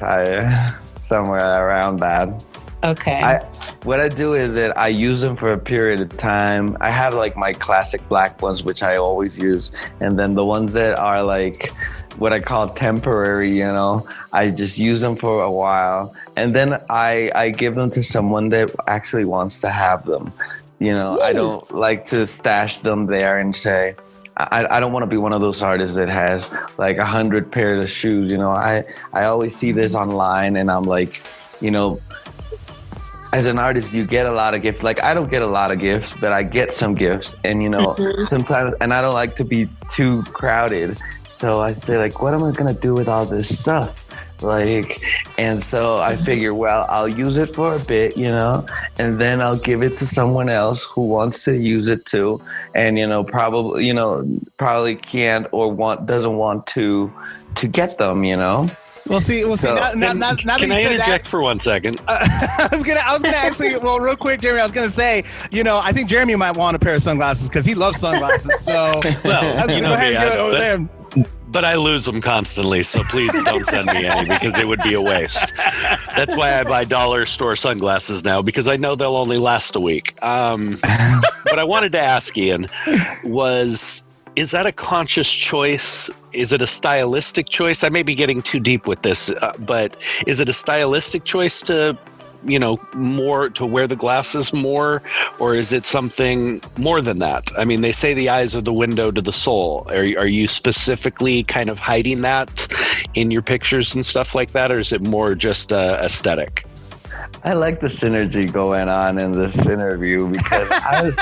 [SPEAKER 9] somewhere around that.
[SPEAKER 5] Okay.
[SPEAKER 9] What I do is that I use them for a period of time. I have like my classic black ones, which I always use. And then the ones that are like what I call temporary, you know. I just use them for a while, and then I give them to someone that actually wants to have them. You know, I don't like to stash them there and say, I don't want to be one of those artists that has like 100 pairs of shoes. You know, I always see this online, and I'm like, you know, as an artist, you get a lot of gifts. Like, I don't get a lot of gifts, but I get some gifts. And, you know, sometimes, and I don't like to be too crowded. So I say, like, what am I going to do with all this stuff? Like, and so I figure, well, I'll use it for a bit, you know, and then I'll give it to someone else who wants to use it too. And, you know, probably can't or doesn't want to get them, you know.
[SPEAKER 3] We'll see. Now that
[SPEAKER 4] can
[SPEAKER 3] you
[SPEAKER 4] I
[SPEAKER 3] said
[SPEAKER 4] interject
[SPEAKER 3] that,
[SPEAKER 4] for 1 second?
[SPEAKER 3] I was gonna actually. Well, real quick, Jeremy. I was gonna say, you know, I think Jeremy might want a pair of sunglasses because he loves sunglasses. So,
[SPEAKER 4] well,
[SPEAKER 3] I was gonna go ahead and get it over there.
[SPEAKER 4] But I lose them constantly, so please don't send me any because it would be a waste. That's why I buy dollar store sunglasses now, because I know they'll only last a week. What I wanted to ask Ian was, is that a conscious choice? Is it a stylistic choice? I may be getting too deep with this, but is it a stylistic choice to, you know, more to wear the glasses more, or is it something more than that? I mean, they say the eyes are the window to the soul. Are you specifically kind of hiding that in your pictures and stuff like that, or is it more just aesthetic?
[SPEAKER 9] I like the synergy going on in this interview because I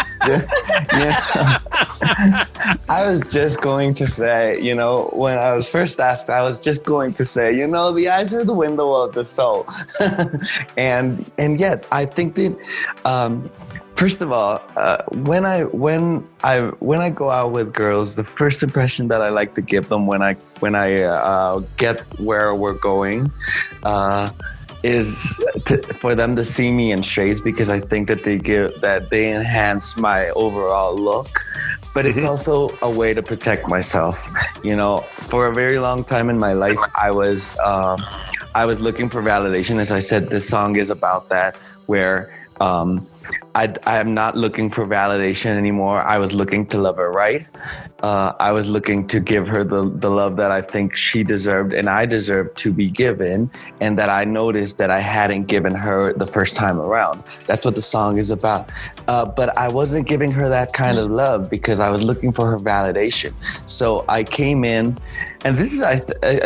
[SPEAKER 9] was just going to say, you know, when I was first asked, I was just going to say, you know, the eyes are the window of the soul. and yet I think that, first of all, when I go out with girls, the first impression that I like to give them when I get where we're going, is for them to see me in shades, because I think that they enhance my overall look. But it's also a way to protect myself. You know, for a very long time in my life, I was looking for validation. As I said, this song is about that, where I am not looking for validation anymore. I was looking to love her right. I was looking to give her the love that I think she deserved and I deserved to be given, and that I noticed that I hadn't given her the first time around. That's what the song is about. But I wasn't giving her that kind of love because I was looking for her validation. So I came in, and this is, I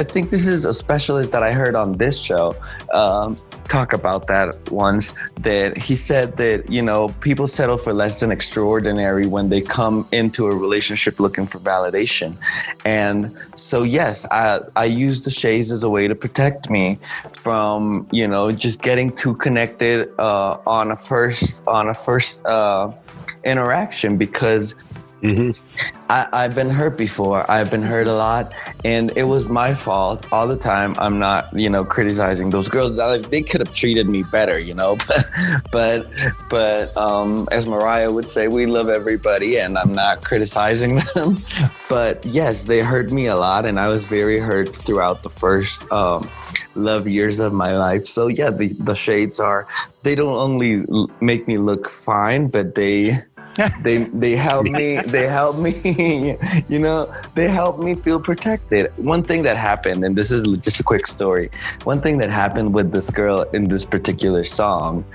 [SPEAKER 9] think this is a specialist that I heard on this show talk about that once, that he said that, you know, people settle for less than extraordinary when they come into a relationship looking for validation. And so, yes, I use the shades as a way to protect me from, you know, just getting too connected on a first interaction, because I've been hurt before. I've been hurt a lot, and it was my fault all the time. I'm not, you know, criticizing those girls. They could have treated me better, you know. But as Mariah would say, we love everybody, and I'm not criticizing them. But yes, they hurt me a lot, and I was very hurt throughout the first love years of my life. So yeah, the shades they don't only make me look fine, but they help me, you know, they help me feel protected. One thing that happened, and this is just a quick story, one thing that happened with this girl in this particular song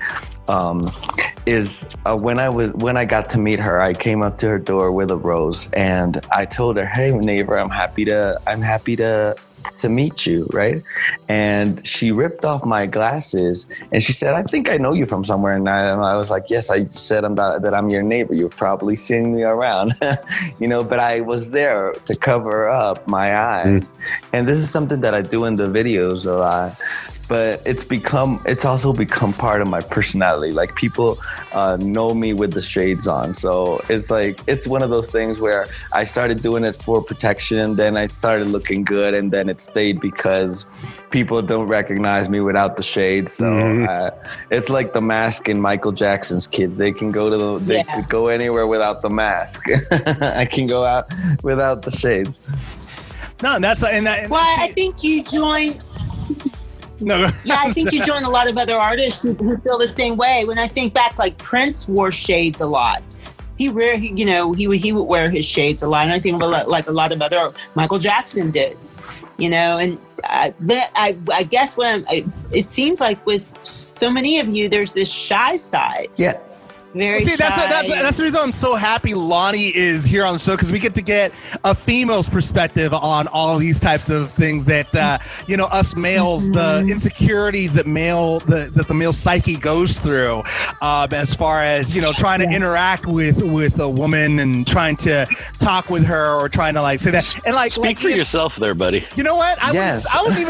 [SPEAKER 9] is when I got to meet her, I came up to her door with a rose, and I told her, "Hey, neighbor, I'm happy to meet you," right? And she ripped off my glasses, and she said, "I think I know you from somewhere." And I was like, "Yes, I said that I'm your neighbor. You've probably seen me around," you know. But I was there to cover up my eyes, and this is something that I do in the videos a lot. But it's also become part of my personality. Like, people know me with the shades on. So it's one of those things where I started doing it for protection, then I started looking good, and then it stayed because people don't recognize me without the shades. So it's like the mask in Michael Jackson's Kid. They can go can go anywhere without the mask. I can go out without the shades.
[SPEAKER 3] No, and
[SPEAKER 5] I think you joined.
[SPEAKER 3] No.
[SPEAKER 5] Yeah, I think you join a lot of other artists who feel the same way. When I think back, like Prince wore shades a lot. He would wear his shades a lot, and I think like a lot of other, Michael Jackson did. And I guess it seems like with so many of you, there's this shy side.
[SPEAKER 9] Yeah.
[SPEAKER 5] Very shy.
[SPEAKER 3] That's the reason I'm so happy Lonni is here on the show, because we get to get a female's perspective on all these types of things that us males, the insecurities that the male psyche goes through, as far as trying to interact with a woman and trying to talk with her or trying to say that, and
[SPEAKER 4] speak for yourself there, buddy.
[SPEAKER 3] You know what? I wouldn't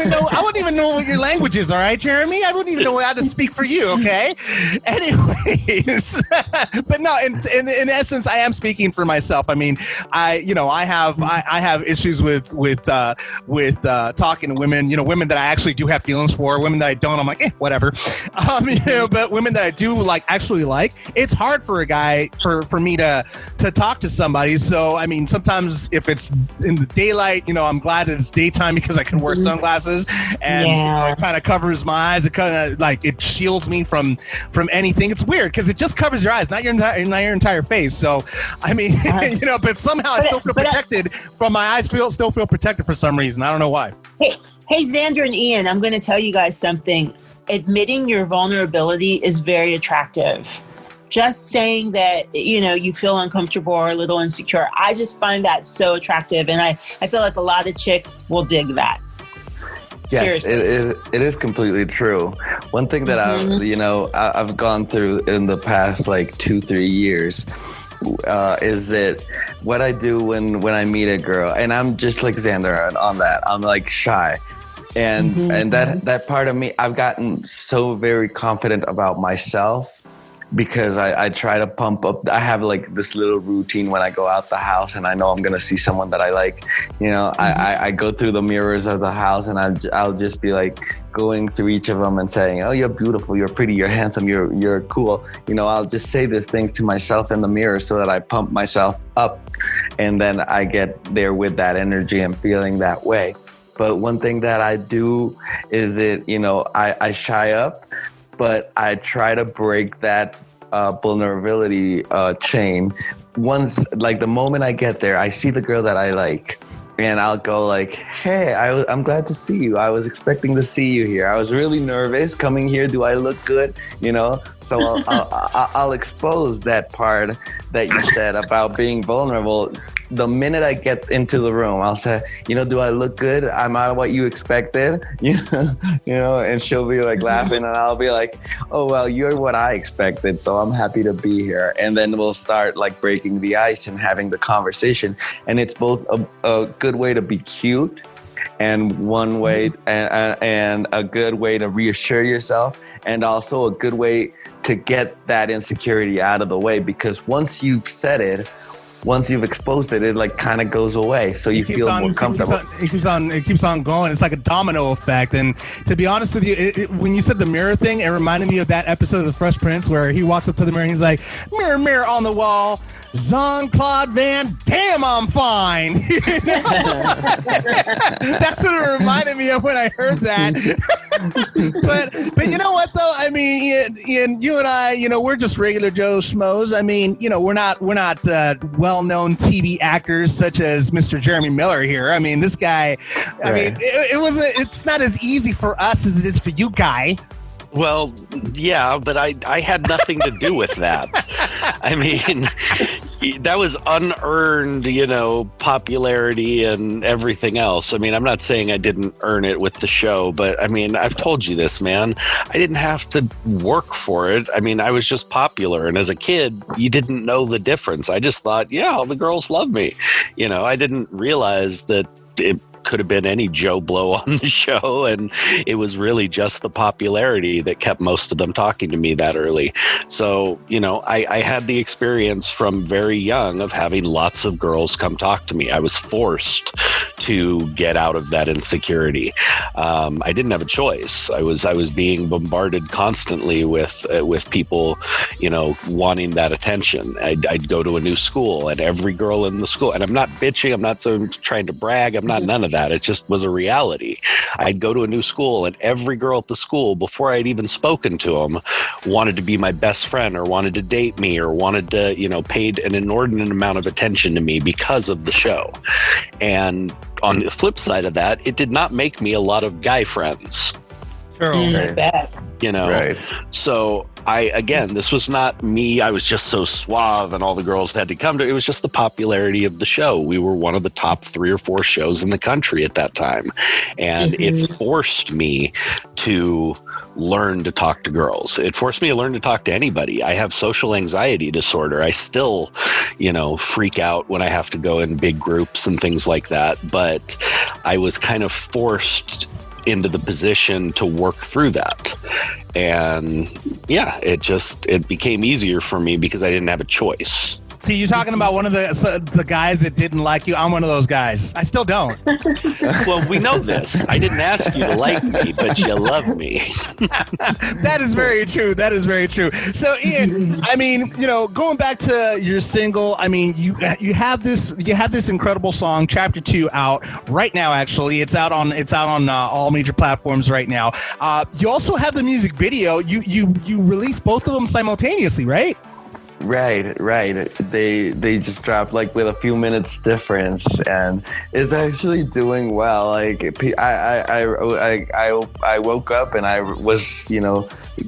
[SPEAKER 3] even know what your language is. All right, Jeremy, I wouldn't even know how to speak for you. Okay. Anyways. But no, in essence, I am speaking for myself. I mean, I have issues with talking to women. Women that I actually do have feelings for. Women that I don't, I'm like, whatever. But women that I do actually like, it's hard for a guy for me to talk to somebody. So I mean, sometimes if it's in the daylight, I'm glad that it's daytime because I can wear sunglasses and it kind of covers my eyes. It kind of it shields me from anything. It's weird because it just covers your eyes, not your entire face. So I mean, but somehow I still feel protected from my eyes. Still feel protected for some reason. I don't know why.
[SPEAKER 5] Hey, Xander and Ian, I'm going to tell you guys something. Admitting your vulnerability is very attractive. Just saying that, you feel uncomfortable or a little insecure, I just find that so attractive. And I feel like a lot of chicks will dig that.
[SPEAKER 9] Yes, it is completely true. One thing that I've gone through in the past 2-3 years is that what I do when I meet a girl, and I'm just like Xander on that, I'm shy. And that part of me, I've gotten so very confident about myself because I try to pump up. I have this little routine when I go out the house and I know I'm going to see someone that I like. I go through the mirrors of the house and I'll just be going through each of them and saying, oh, you're beautiful, you're pretty, you're handsome, you're cool. I'll just say these things to myself in the mirror so that I pump myself up, and then I get there with that energy and feeling that way. But one thing that I do is that, I shy up, but I try to break that vulnerability chain. Once, the moment I get there, I see the girl that I like, and I'll go hey, I'm glad to see you. I was expecting to see you here. I was really nervous coming here. Do I look good? So I'll expose that part that you said about being vulnerable. The minute I get into the room, I'll say, do I look good? Am I what you expected? And she'll be laughing, and I'll be oh, well, you're what I expected, so I'm happy to be here. And then we'll start breaking the ice and having the conversation. And it's both a good way to be cute and one way and a good way to reassure yourself, and also a good way to get that insecurity out of the way, because once you've said it, once you've exposed it, it kind of goes away. So you feel more comfortable.
[SPEAKER 3] It keeps on going. It's like a domino effect. And to be honest with you, when you said the mirror thing, it reminded me of that episode of The Fresh Prince where he walks up to the mirror and he's like, mirror, mirror on the wall, Jean-Claude Van Damme, I'm fine. That's what it reminded me of when I heard that. but you know what though? I mean, Ian, you and I, we're just regular Joe Schmoes. I mean, we're not well-known TV actors such as Mr. Jeremy Miller here. I mean, this guy. I mean, it's not as easy for us as it is for you, guy.
[SPEAKER 4] Well, yeah, but I had nothing to do with that. I mean, that was unearned, popularity and everything else. I mean, I'm not saying I didn't earn it with the show, but I mean, I've told you this, man. I didn't have to work for it. I mean, I was just popular. And as a kid, you didn't know the difference. I just thought, yeah, all the girls love me. I didn't realize that it could have been any Joe Blow on the show, and it was really just the popularity that kept most of them talking to me that early. So, I had the experience from very young of having lots of girls come talk to me. I was forced to get out of that insecurity. I didn't have a choice. I was being bombarded constantly with people, wanting that attention. I'd go to a new school, and every girl in the school, and I'm not bitching, I'm not trying to brag, I'm not none of that. It just was a reality. I'd go to a new school, and every girl at the school, before I'd even spoken to them, wanted to be my best friend or wanted to date me or wanted to, paid an inordinate amount of attention to me because of the show. And on the flip side of that, it did not make me a lot of guy friends.
[SPEAKER 5] Bad.
[SPEAKER 4] You know,
[SPEAKER 9] Right.
[SPEAKER 4] So this was not me. I was just so suave and all the girls had to come to it. It was just the popularity of the show. We were one of the top 3 or 4 shows in the country at that time. And it forced me to learn to talk to girls. It forced me to learn to talk to anybody. I have social anxiety disorder. I still, freak out when I have to go in big groups and things like that. But I was kind of forced into the position to work through that. And it became easier for me because I didn't have a choice.
[SPEAKER 3] See, you're talking about one of the guys that didn't like you. I'm one of those guys. I still don't.
[SPEAKER 4] Well, we know this. I didn't ask you to like me, but you love me.
[SPEAKER 3] That is very true. That is very true. So, Ian, I mean, going back to your single, I mean, you have this incredible song, Chapter 2, out right now. Actually, it's out on all major platforms right now. You also have the music video. You released both of them simultaneously, right?
[SPEAKER 9] Right. They just dropped like with a few minutes difference, and it's actually doing well. Like I woke up and I was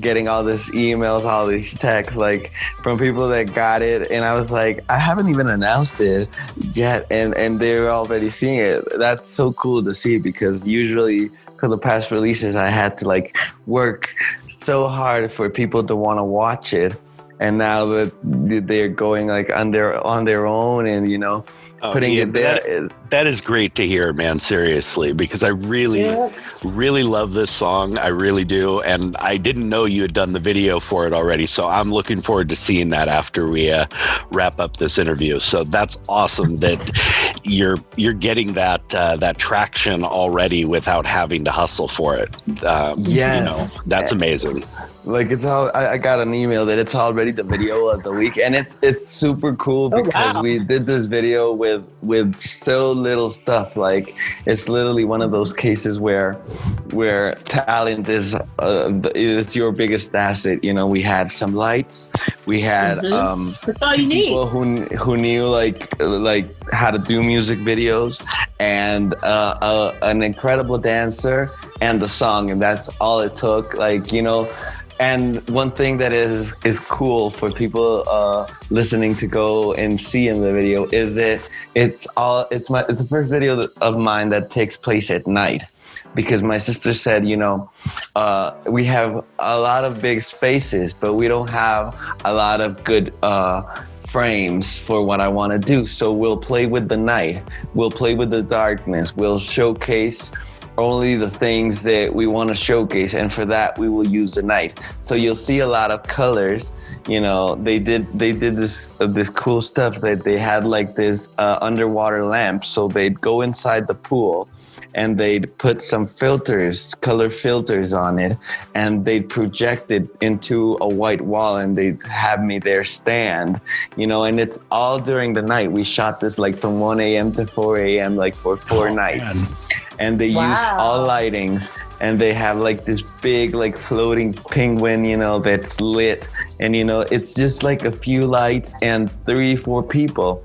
[SPEAKER 9] getting all these emails, all these texts like from people that got it, and I was like, I haven't even announced it yet, and they're already seeing it. That's so cool to see, because usually for the past releases I had to like work so hard for people to want to watch it. And now that they're going like on their own and putting it there.
[SPEAKER 4] That is great to hear, man. Seriously, because I really love this song. I really do, and I didn't know you had done the video for it already. So I'm looking forward to seeing that after we wrap up this interview. So that's awesome that you're getting that traction already without having to hustle for it.
[SPEAKER 9] Yes,
[SPEAKER 4] that's amazing.
[SPEAKER 9] Like I got an email that it's already the video of the week, and it's super cool because we did this video with so little stuff. Like it's literally one of those cases where talent is your biggest asset. We had some lights, we had people who knew like how to do music videos, and an incredible dancer and the song, and that's all it took. And one thing that is cool for people listening to go and see in the video is that it's the first video of mine that takes place at night, because my sister said, we have a lot of big spaces, but we don't have a lot of good frames for what I want to do. So we'll play with the night, we'll play with the darkness, we'll showcase only the things that we want to showcase, and for that we will use the night. So you'll see a lot of colors. They did this cool stuff that they had like this underwater lamp. So they'd go inside the pool and they'd put some color filters on it, and they'd project it into a white wall, and they'd have me there stand, and it's all during the night. We shot this like from 1 a.m. to 4 a.m. like for 4 nights. Man. And they use all lightings, and they have like this big like floating penguin, that's lit, and it's just like a few lights and 4 people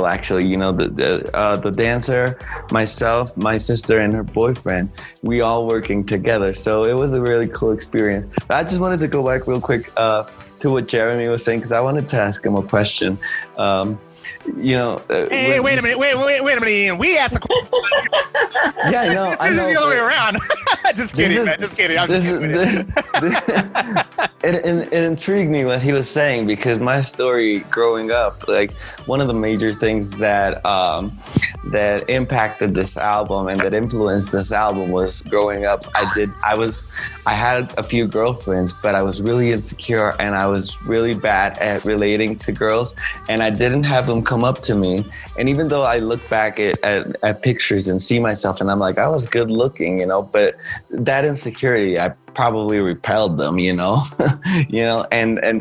[SPEAKER 9] actually. The dancer, myself, my sister, and her boyfriend, we all working together. So it was a really cool experience. But I just wanted to go back real quick to what Jeremy was saying, because I wanted to ask him a question.
[SPEAKER 3] Hey, wait a minute, Ian. We asked a question.
[SPEAKER 9] Yeah, no,
[SPEAKER 3] I know. This is the other way around. Just kidding, man. Just kidding. I'm just kidding.
[SPEAKER 9] It intrigued me what he was saying, because my story growing up, like one of the major things that impacted this album and that influenced this album was growing up. I had a few girlfriends, but I was really insecure and I was really bad at relating to girls, and I didn't have them come up to me. And even though I look back at pictures and see myself and I'm like, I was good looking, but that insecurity, I probably repelled them, and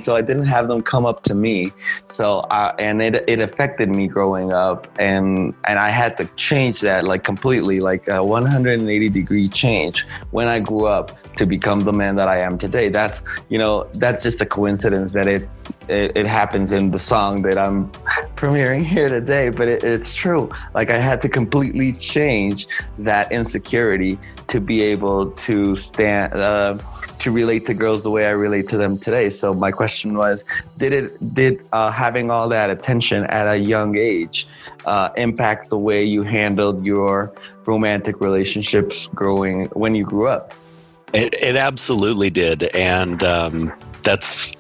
[SPEAKER 9] so I didn't have them come up to me. So and it affected me growing up, and I had to change that like completely, like a 180-degree change when I grew up to become the man that I am today. That's just a coincidence that it happens in the song that I'm premiering here today, but it's true. Like I had to completely change that insecurity to be able to stand, to relate to girls the way I relate to them today. So my question was, did having all that attention at a young age impact the way you handled your romantic relationships growing when you grew up?
[SPEAKER 4] It absolutely did. And that's,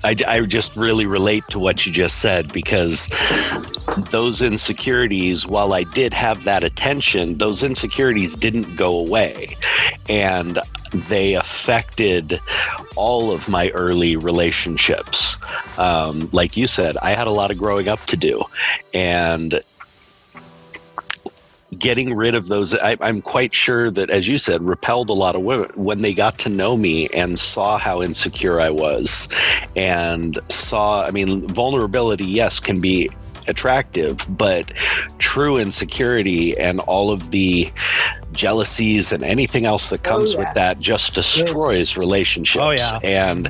[SPEAKER 4] I just really relate to what you just said, because those insecurities, while I did have that attention, those insecurities didn't go away. And they affected all of my early relationships. Like you said, I had a lot of growing up to do. And getting rid of those, I'm quite sure that, as you said, repelled a lot of women when they got to know me and saw how insecure I was, and saw, I mean, vulnerability, yes, can be attractive, but true insecurity and all of the jealousies and anything else that comes with that just destroys relationships. And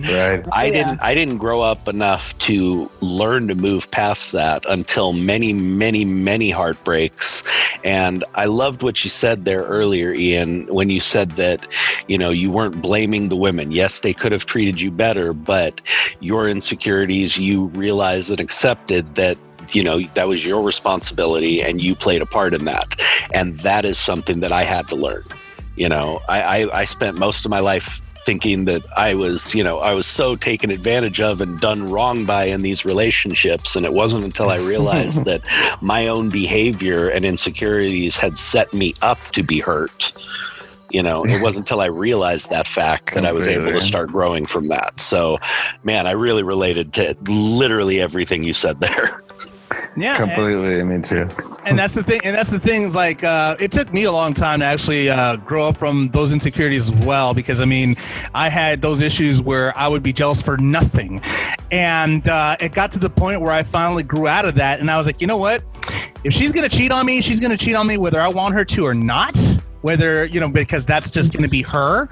[SPEAKER 4] I didn't grow up enough to learn to move past that until many, many, many heartbreaks. And I loved what you said there earlier, Ian, when you said that, you know, you weren't blaming the women. Yes, they could have treated you better, but your insecurities, you realized and accepted that, you know, that was your responsibility and you played a part in that. And that is something that I had to learn. You know, I spent most of my life thinking that I was so taken advantage of and done wrong by in these relationships. And it wasn't until I realized that my own behavior and insecurities had set me up to be hurt. You know, it wasn't until I realized that fact that I was able to start growing from that. So, man, I really related to literally everything you said there.
[SPEAKER 3] Yeah,
[SPEAKER 9] completely. Me too.
[SPEAKER 3] And that's the thing. And that's the thing. Is like, it took me a long time to actually grow up from those insecurities as well. Because I mean, I had those issues where I would be jealous for nothing, and it got to the point where I finally grew out of that. And I was like, you know what? If she's gonna cheat on me, she's gonna cheat on me whether I want her to or not. Whether, you know, because that's just going to be her.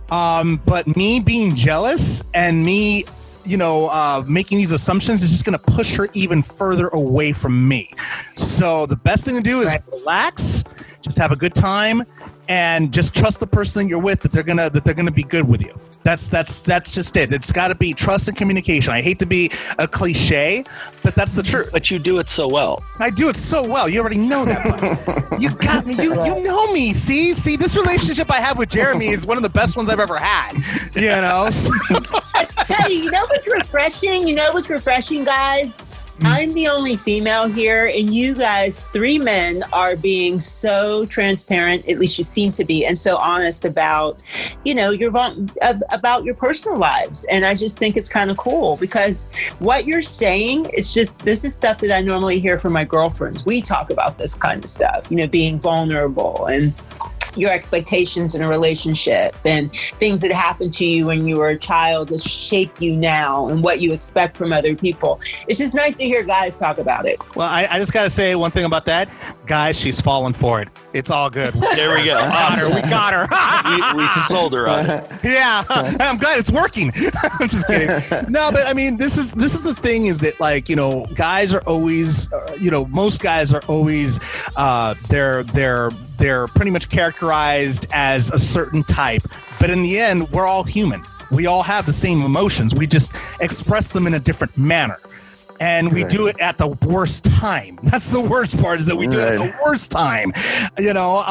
[SPEAKER 3] But me being jealous and me, you know, making these assumptions is just going to push her even further away from me. So the best thing to do is relax, just have a good time, and just trust the person you're with that they're gonna be good with you. That's just it. It's got to be trust and communication. I hate to be a cliche, but that's the truth.
[SPEAKER 4] But you do it so well.
[SPEAKER 3] I do it so well. You already know that, buddy. You got me. You know me. See, this relationship I have with Jeremy is one of the best ones I've ever had. You know.
[SPEAKER 5] I tell you, what's refreshing? You know what's refreshing, guys? I'm the only female here, and you guys, 3 men, are being so transparent, at least you seem to be, and so honest about, you know, about your personal lives. And I just think it's kind of cool, because what you're saying, it's just, this is stuff that I normally hear from my girlfriends. We talk about this kind of stuff, you know, being vulnerable and your expectations in a relationship and things that happened to you when you were a child that shape you now and what you expect from other people. It's just nice to hear guys talk about it.
[SPEAKER 3] Well, I just got to say one thing about that. Guys, she's fallen for it. It's all good.
[SPEAKER 4] There we go.
[SPEAKER 3] We got her.
[SPEAKER 4] we consoled her on it.
[SPEAKER 3] Yeah, I'm glad it's working. I'm just kidding. No, but I mean, this is the thing, is that, like, you know, guys are always, you know, most guys are always, they're pretty much characterized as a certain type. But in the end, we're all human. We all have the same emotions. We just express them in a different manner. And we do it at the worst time. That's the worst part, is that we do it at the worst time, you know.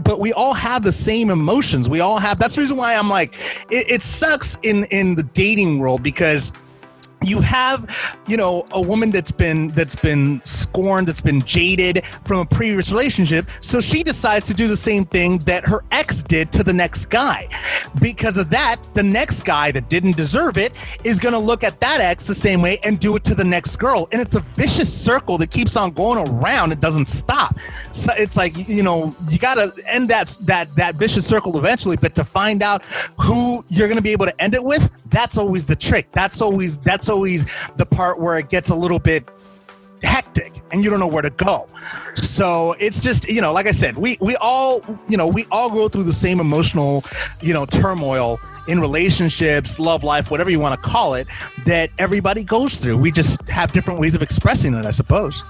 [SPEAKER 3] But we all have the same emotions. We all have. That's the reason why I'm like, it sucks in the dating world, because you have, you know, a woman that's been scorned, that's been jaded from a previous relationship. So she decides to do the same thing that her ex did to the next guy. Because of that, the next guy that didn't deserve it is going to look at that ex the same way and do it to the next girl. And it's a vicious circle that keeps on going around. It doesn't stop. So it's like, you know, you got to end that vicious circle eventually. But to find out who you're going to be able to end it with, that's always the trick. That's always the part where it gets a little bit hectic and you don't know where to go. So it's just, you know, like I said, we all go through the same emotional, you know, turmoil in relationships, love life, whatever you want to call it, that everybody goes through. We just have different ways of expressing it, I suppose.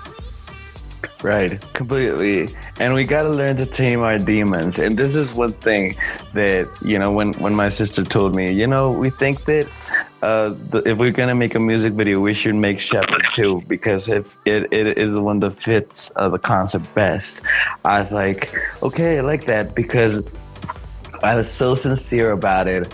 [SPEAKER 9] Right, completely. And we got to learn to tame our demons. And this is one thing that, you know, when my sister told me, you know, we think that if we're going to make a music video, we should make Shepherd too, because if it is the one that fits the concept best. I was like, okay, I like that, because I was so sincere about it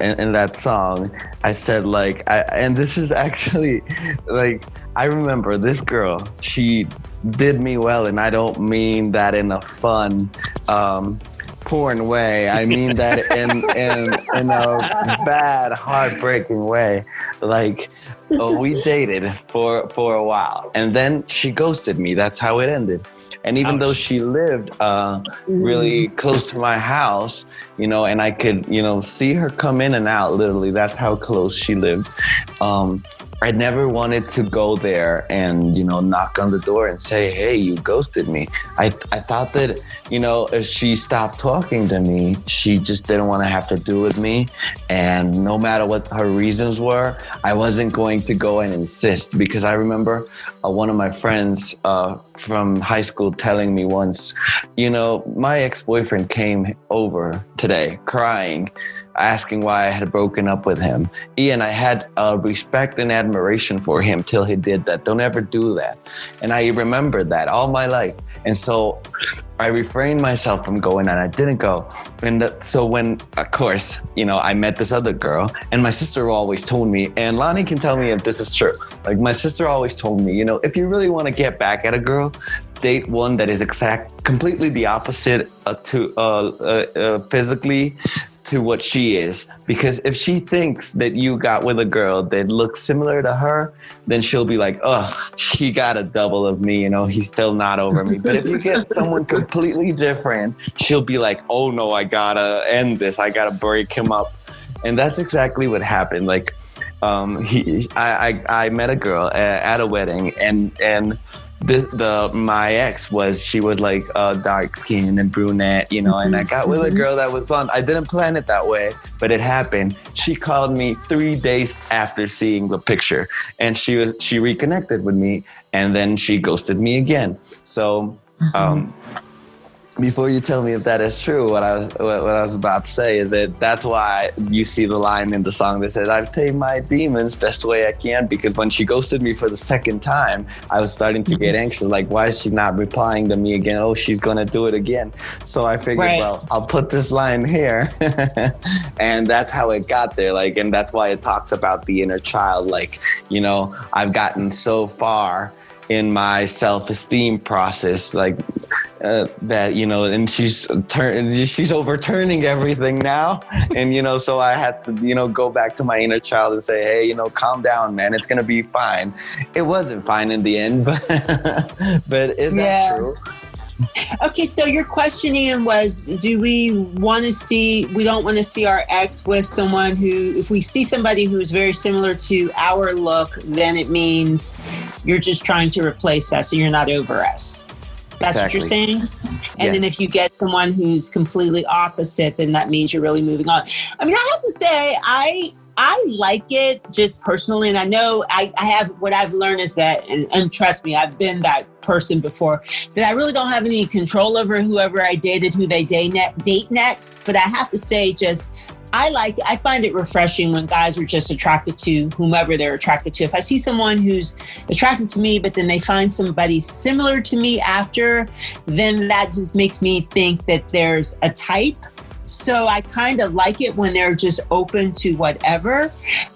[SPEAKER 9] in that song. I said, like, and this is actually, like, I remember this girl, she did me well, and I don't mean that in a fun, porn way. I mean that in a bad, heartbreaking way. Like, we dated for a while, and then she ghosted me. That's how it ended. And even though she lived really close to my house, you know, and I could, you know, see her come in and out, literally, that's how close she lived. I never wanted to go there and, you know, knock on the door and say, hey, you ghosted me. I thought that, you know, if she stopped talking to me, she just didn't want to have to do with me. And no matter what her reasons were, I wasn't going to go and insist, because I remember one of my friends from high school telling me once, you know, my ex-boyfriend came over today crying, asking why I had broken up with him. Ian, I had respect and admiration for him till he did that. Don't ever do that. And I remembered that all my life. And so I refrained myself from going, and I didn't go. And so when, of course, you know, I met this other girl, and my sister always told me, and Lonni can tell me if this is true. Like, my sister always told me, you know, if you really want to get back at a girl, date one that is completely the opposite physically to what she is. Because if she thinks that you got with a girl that looks similar to her, then she'll be like, oh, he got a double of me, you know, he's still not over me. But if you get someone completely different, she'll be like, oh no, I gotta end this, I gotta break him up. And that's exactly what happened. Like, I met a girl at a wedding, and my ex she was like dark skin and brunette, you know, and I got with a girl that was blonde. I didn't plan it that way, but it happened. She called me 3 days after seeing the picture, and she reconnected with me, and then she ghosted me again. So before you tell me if that is true, what I was about to say is that that's why you see the line in the song that says, I've tamed my demons best way I can, because when she ghosted me for the second time, I was starting to get anxious. Like, why is she not replying to me again? Oh, she's going to do it again. So I figured, well, I'll put this line here. And that's how it got there. Like, and that's why it talks about the inner child. Like, you know, I've gotten so far in my self-esteem process, like, that, you know, and she's overturning everything now. And, you know, so I had to, you know, go back to my inner child and say, hey, you know, calm down, man. It's going to be fine. It wasn't fine in the end, but is that true?
[SPEAKER 5] Okay, so your question, Ian, was, we don't want to see our ex with someone who, if we see somebody who's very similar to our look, then it means you're just trying to replace us and you're not over us. That's what you're saying? And then if you get someone who's completely opposite, then that means you're really moving on. I mean, I have to say, I like it just personally. And I know I have, what I've learned is that, and trust me, I've been that person before, that I really don't have any control over whoever I dated, who they date next. But I have to say, just, I find it refreshing when guys are just attracted to whomever they're attracted to. If I see someone who's attracted to me, but then they find somebody similar to me after, then that just makes me think that there's a type. So I kind of like it when they're just open to whatever.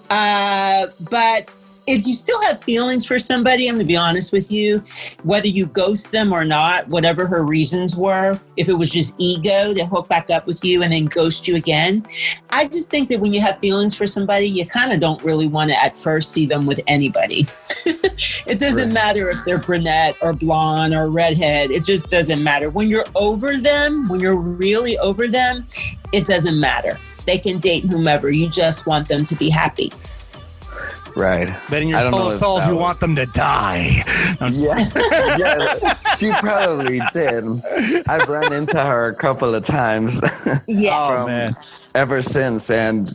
[SPEAKER 5] But if you still have feelings for somebody, I'm going to be honest with you, whether you ghost them or not, whatever her reasons were, if it was just ego to hook back up with you and then ghost you again, I just think that when you have feelings for somebody, you kind of don't really want to at first see them with anybody. It doesn't matter if they're brunette or blonde or redhead. It just doesn't matter. When you're over them, when you're really over them, it doesn't matter. They can date whomever. You just want them to be happy.
[SPEAKER 9] Right.
[SPEAKER 3] But in your soul of souls, you want them to die.
[SPEAKER 9] Yeah, she probably did. I've run into her a couple of times.
[SPEAKER 5] Yeah.
[SPEAKER 3] Man.
[SPEAKER 9] Ever since, and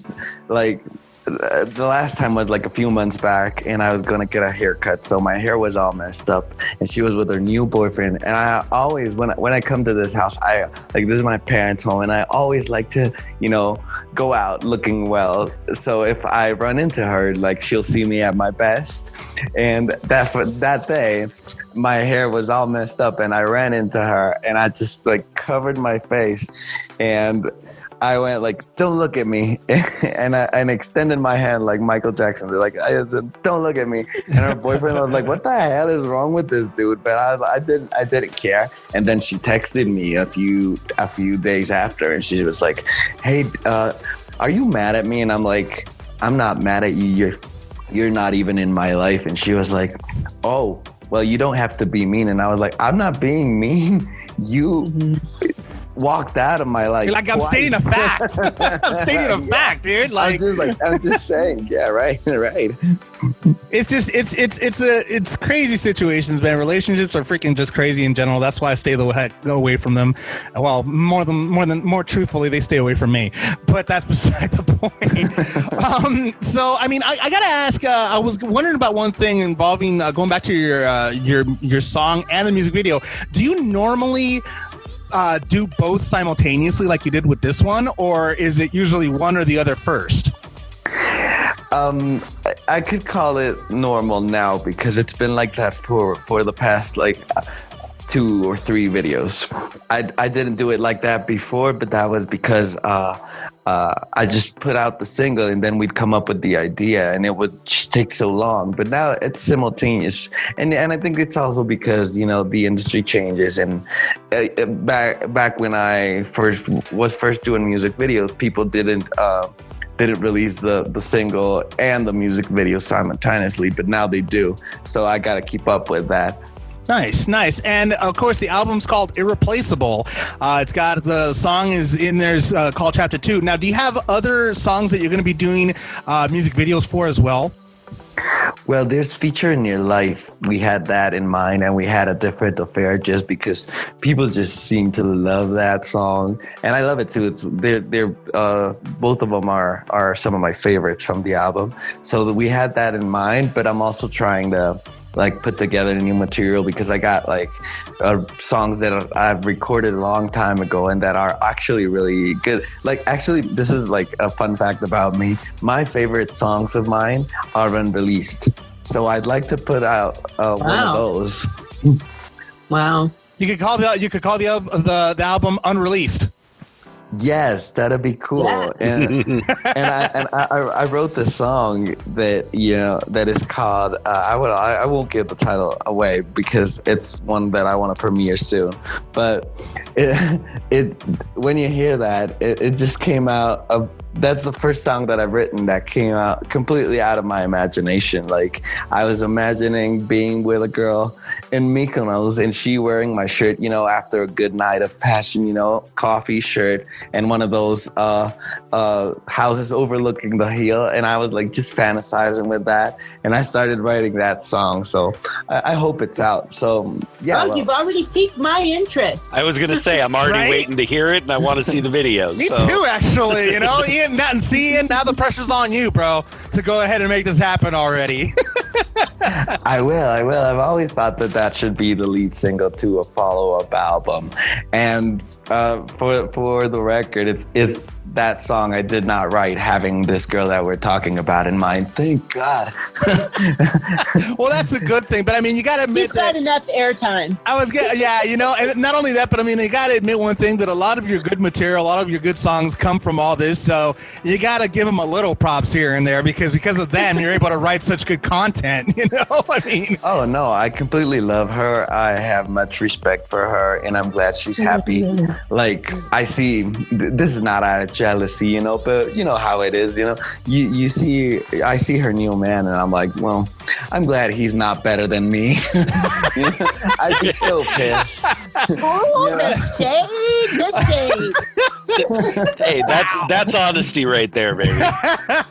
[SPEAKER 9] like the last time was like a few months back, and I was gonna get a haircut, so my hair was all messed up, and she was with her new boyfriend. And I always, when I come to this house, I like, this is my parents' home, and I always like to, you know, go out looking well. So if I run into her, like, she'll see me at my best. And that day, my hair was all messed up, and I ran into her, and I just like covered my face, and I went like, "Don't look at me," and I extended my hand like Michael Jackson. They're like, "Don't look at me." And her boyfriend was like, "What the hell is wrong with this dude?" But I didn't care. And then she texted me a few days after, and she was like, "Hey, are you mad at me?" And I'm like, "I'm not mad at you. You're not even in my life." And she was like, "Oh, well, you don't have to be mean." And I was like, "I'm not being mean. You walked out of my life."
[SPEAKER 3] You're like, I'm stating a fact. I'm stating a fact, dude. Like,
[SPEAKER 9] I'm just saying. Yeah, right.
[SPEAKER 3] It's just it's crazy situations, man. Relationships are freaking just crazy in general. That's why I stay the heck go away from them. Well, more truthfully, they stay away from me. But that's beside the point. So I mean, I gotta ask. I was wondering about one thing involving going back to your song and the music video. Do you normally do both simultaneously like you did with this one, or is it usually one or the other first?
[SPEAKER 9] I could call it normal now because it's been like that for the past like 2 or 3 videos. I didn't do it like that before, but that was because I just put out the single and then we'd come up with the idea and it would take so long. But now it's simultaneous, and I think it's also because, you know, the industry changes. And back when I was first doing music videos, people didn't release the single and the music video simultaneously, but now they do. So I got to keep up with that.
[SPEAKER 3] Nice. And of course, the album's called Irreplaceable. It's got the song is in there's called Chapter 2. Now, do you have other songs that you're going to be doing music videos for as well?
[SPEAKER 9] Well, there's Feature in Your Life. We had that in mind, and we had A Different Affair just because people just seem to love that song, and I love it too. They're both of them are some of my favorites from the album. So we had that in mind, but I'm also trying to like put together new material because I got like songs that I've recorded a long time ago and that are actually really good. Like, actually, this is like a fun fact about me. My favorite songs of mine are unreleased. So I'd like to put out one of those.
[SPEAKER 5] Wow.
[SPEAKER 3] You could call the album Unreleased.
[SPEAKER 9] Yes, that'd be cool. Yeah. And I wrote this song that, you know, that is called I won't give the title away because it's one that I want to premiere soon. But it when you hear that, it just came out of. That's the first song that I've written that came out completely out of my imagination. Like, I was imagining being with a girl in Mykonos and she wearing my shirt, you know, after a good night of passion, you know, coffee shirt and one of those houses overlooking the hill. And I was like just fantasizing with that. And I started writing that song. So I hope it's out. So, yeah.
[SPEAKER 5] Oh, you've already piqued my interest.
[SPEAKER 4] I was going to say, I'm already waiting to hear it and I want to see the videos.
[SPEAKER 3] Me too, actually. You know, Ian, now the pressure's on you, bro, to go ahead and make this happen already.
[SPEAKER 9] I will. I've always thought that should be the lead single to a follow-up album. And for the record, it's that song I did not write having this girl that we're talking about in mind. Thank God.
[SPEAKER 3] Well, that's a good thing. But I mean, you got to admit
[SPEAKER 5] he's got enough airtime.
[SPEAKER 3] Yeah, you know, and not only that, but I mean, you got to admit one thing, that a lot of your good material, a lot of your good songs come from all this. So you got to give them a little props here and there because of them, you're able to write such good content, you know? I mean.
[SPEAKER 9] Oh, no, I completely love her. I have much respect for her, and I'm glad she's happy. Like, I see, this is not out of jealousy, you know, but you know how it is, you know. I see her new man, and I'm like, well, I'm glad he's not better than me. I'd be so pissed.
[SPEAKER 5] Oh, the shade.
[SPEAKER 4] Hey, that's honesty right there, baby.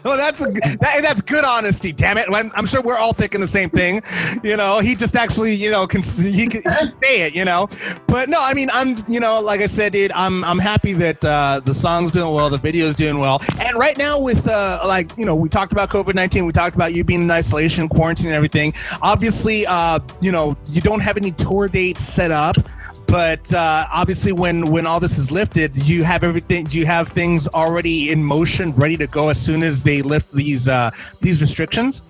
[SPEAKER 3] Well, that's good honesty. Damn it! I'm sure we're all thinking the same thing. He just actually, can say it. But no, I mean, I'm, like I said, dude, I'm happy that the song's doing well, the video's doing well, and right now with we talked about COVID-19, we talked about you being in isolation, quarantine, and everything. Obviously, you don't have any tour dates set up. But obviously, when all this is lifted, you have everything. Do you have things already in motion, ready to go as soon as they lift these restrictions?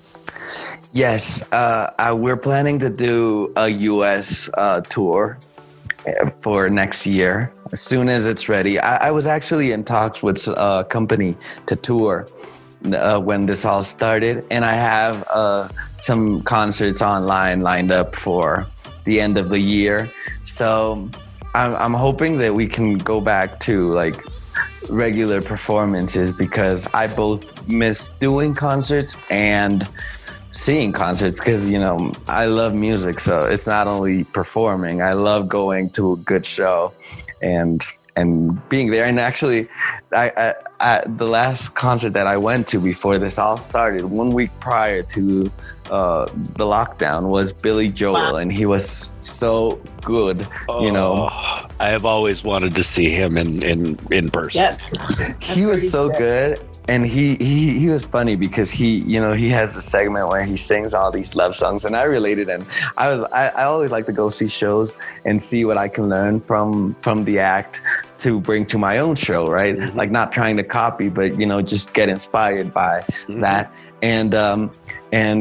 [SPEAKER 9] Yes, we're planning to do a U.S. Tour for next year as soon as it's ready. I was actually in talks with a company to tour when this all started, and I have some concerts online lined up for the end of the year. So I'm hoping that we can go back to like regular performances, because I both miss doing concerts and seeing concerts, because I love music. So it's not only performing, I love going to a good show and being there. And actually, I the last concert that I went to before this all started, 1 week prior to the lockdown, was Billy Joel, and he was so good.
[SPEAKER 4] I have always wanted to see him in person.
[SPEAKER 5] Yep.
[SPEAKER 9] He was so good. And he was funny because he has a segment where he sings all these love songs, and I related, and I always like to go see shows and see what I can learn from the act to bring to my own show, right? Mm-hmm. Like not trying to copy, but just get inspired by that. And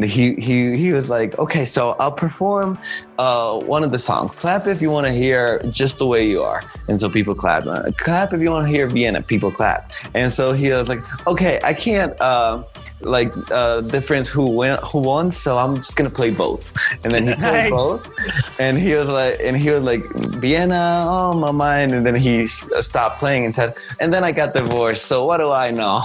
[SPEAKER 9] he was like, okay, so I'll perform one of the songs. Clap if you want to hear Just the Way You Are. And so people clap. Clap if you want to hear Vienna. People clap. And so he was like, okay, I can't difference who won, so I'm just gonna play both. And then he played both, and he was like Vienna on my mind, and then he stopped playing and said, and then I got divorced, so what do I know?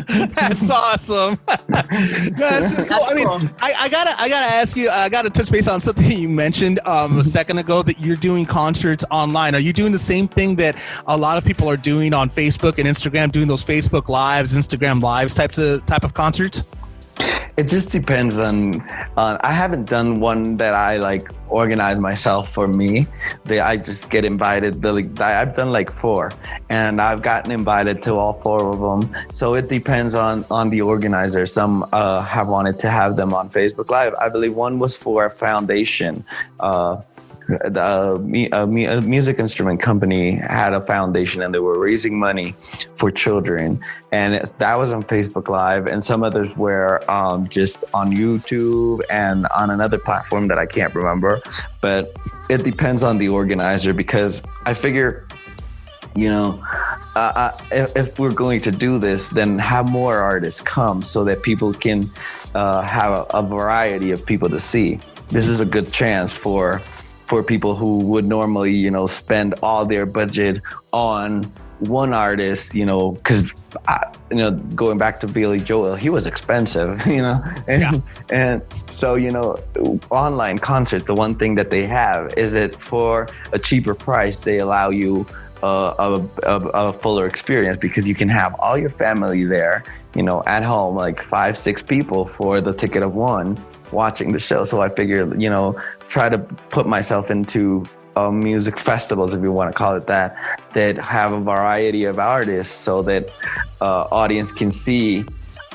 [SPEAKER 3] That's awesome. That's really cool. I mean, I gotta ask you, I gotta touch base on something you mentioned a second ago, that you're doing concerts online. Are you doing the same thing that a lot of people are doing on Facebook and Instagram, doing those Facebook Lives, Instagram Lives type of concerts?
[SPEAKER 9] It just depends on I haven't done one that I like organize myself for me. I just get invited. I've done like 4, and I've gotten invited to all 4 of them. So it depends on the organizer. Some have wanted to have them on Facebook Live. I believe one was for a foundation. A music instrument company had a foundation, and they were raising money for children, and that was on Facebook Live, and some others were just on YouTube and on another platform that I can't remember. But it depends on the organizer, because I figure, if we're going to do this, then have more artists come so that people can have a variety of people to see. This is a good chance for people who would normally, spend all their budget on one artist, because, going back to Billy Joel, he was expensive, and so, online concerts, the one thing that they have is that for a cheaper price, they allow you a fuller experience, because you can have all your family there, at home, like 5-6 people for the ticket of one watching the show. So I figured, try to put myself into music festivals, if you want to call it that have a variety of artists, so that audience can see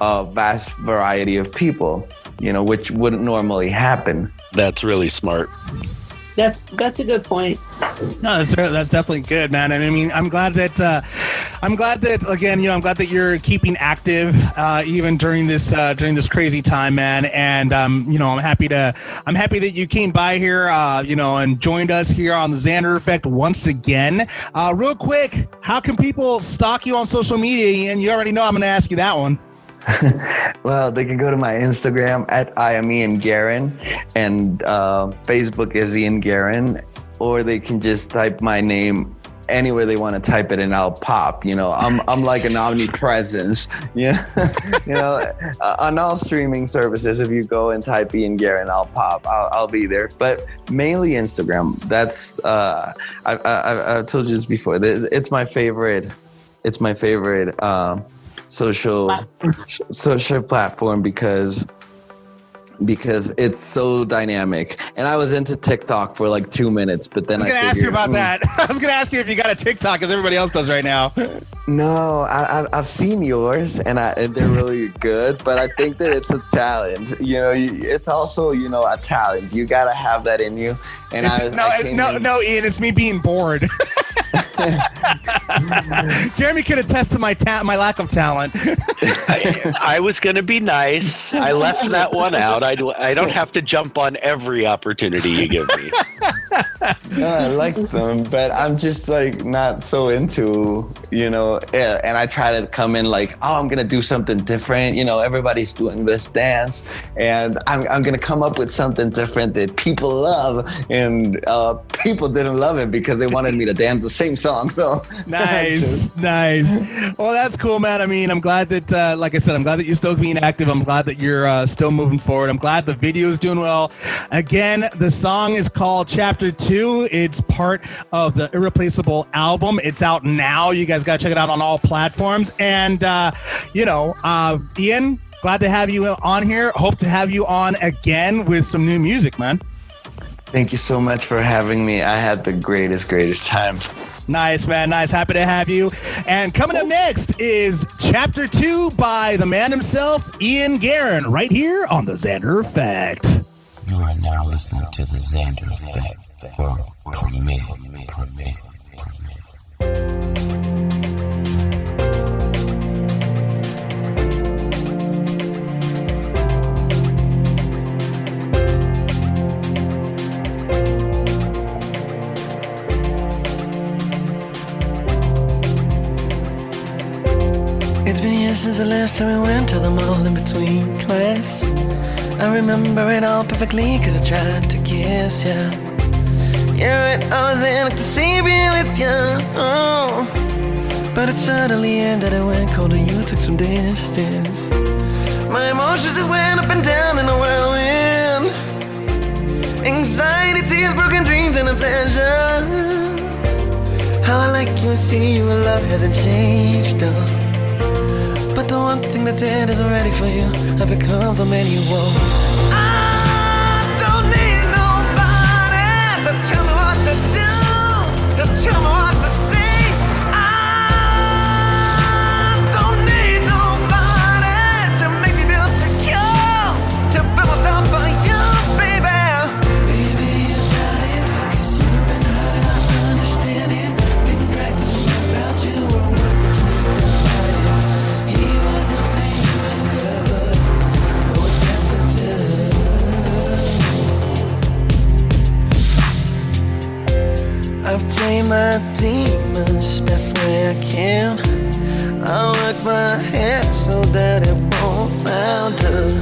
[SPEAKER 9] a vast variety of people, which wouldn't normally happen.
[SPEAKER 4] That's really smart.
[SPEAKER 5] That's a good point.
[SPEAKER 3] No, that's definitely good, man. And I mean, I'm glad that again, I'm glad that you're keeping active even during this crazy time, man. And I'm happy that you came by here, and joined us here on the Xander Effect once again. Real quick, how can people stalk you on social media? And you already know I'm going to ask you that one.
[SPEAKER 9] Well, they can go to my Instagram at I am Ian Guerin, and Facebook is Ian Guerin, or they can just type my name anywhere they want to type it and I'll pop. I'm like an omnipresence. On all streaming services, if you go and type Ian Guerin, I'll pop. I'll be there. But mainly Instagram. That's I've told you this before. It's my favorite. It's my favorite social platform because it's so dynamic. And I was into TikTok for like 2 minutes, but then I was
[SPEAKER 3] going to ask you about that. I was going to ask you if you got a TikTok as everybody else does right now.
[SPEAKER 9] No, I've seen yours and they're really good, but I think that it's a talent. It's also, a talent. You got to have that in you. And no, Ian, it's me being bored. Jeremy could attest to my lack of talent.
[SPEAKER 4] I was going to be nice. I left that one out. I don't have to jump on every opportunity you give me.
[SPEAKER 9] No, I like them, but I'm just like not so into, and I try to come in like, oh, I'm going to do something different. Everybody's doing this dance and I'm going to come up with something different that people love. And people didn't love it because they wanted me to dance the same song. So
[SPEAKER 3] nice. Well, that's cool, man. I mean, I'm glad that, like I said, I'm glad that you're still being active. I'm glad that you're still moving forward. I'm glad the video is doing well. Again, the song is called Chapter 2. It's part of the Irreplaceable album. It's out now. You guys got to check it out on all platforms. And, Ian, glad to have you on here. Hope to have you on again with some new music, man.
[SPEAKER 9] Thank you so much for having me. I had the greatest time.
[SPEAKER 3] Nice, man. Nice. Happy to have you. And coming up next is Chapter 2 by the man himself, Ian Guerin, right here on The Xander Effect.
[SPEAKER 2] You are now listening to The Xander Effect. World premiere.
[SPEAKER 10] It's been years since the last time we went to the mall in between class. I remember it all perfectly cause I tried to kiss ya. Yeah, right, I was in to see me with ya. Oh. But it suddenly ended, I went cold and you took some distance. My emotions just went up and down in a whirlwind. Anxiety, tears, broken dreams and obsession. How I like you and see you and love hasn't changed, But the one thing that's it isn't ready for you. I've become the man you want. I don't need nobody to tell me what to do, to tell me what to say. I don't need nobody to make me feel secure, to build myself for you, baby. Baby, you got it, cause you've been hurt, I understand it. Been practicing about you or what you decided. I've tamed my demons best way I can. I work my head so that it won't flounder.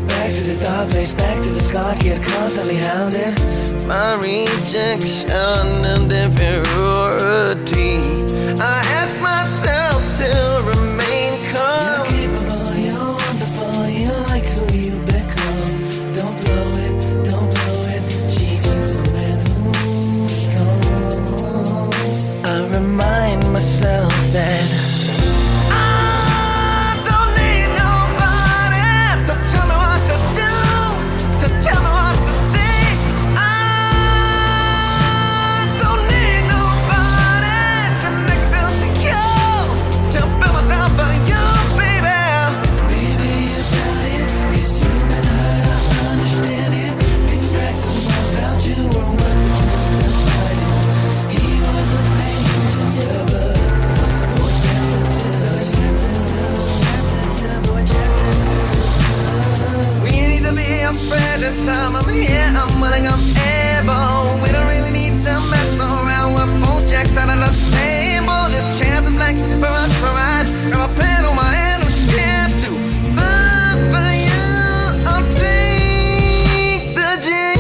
[SPEAKER 10] Back to the dark place, back to the scar, get constantly hounded. My rejection and inferiority. I ask myself to remain calm. You're capable, you're wonderful, you like who you become. Don't blow it, don't blow it. She needs a man who's strong. I remind myself that I don't need nobody to tell me what to do, to tell me what to say. I don't need nobody to make me feel secure, to build myself for you, baby. Baby, you got it, cause you've been hurt, I understand it. Been practicing about you or what you decided. He was a pain in your book. Oh, chapter 2. We need to be a friend this time. I'm here, I'm willing, I'm able. We don't really need to mess around. We're both jacked out of the same boat. The chance is like for us to ride. Grab a pen on my hand and share too. But for you, I'll take the chance.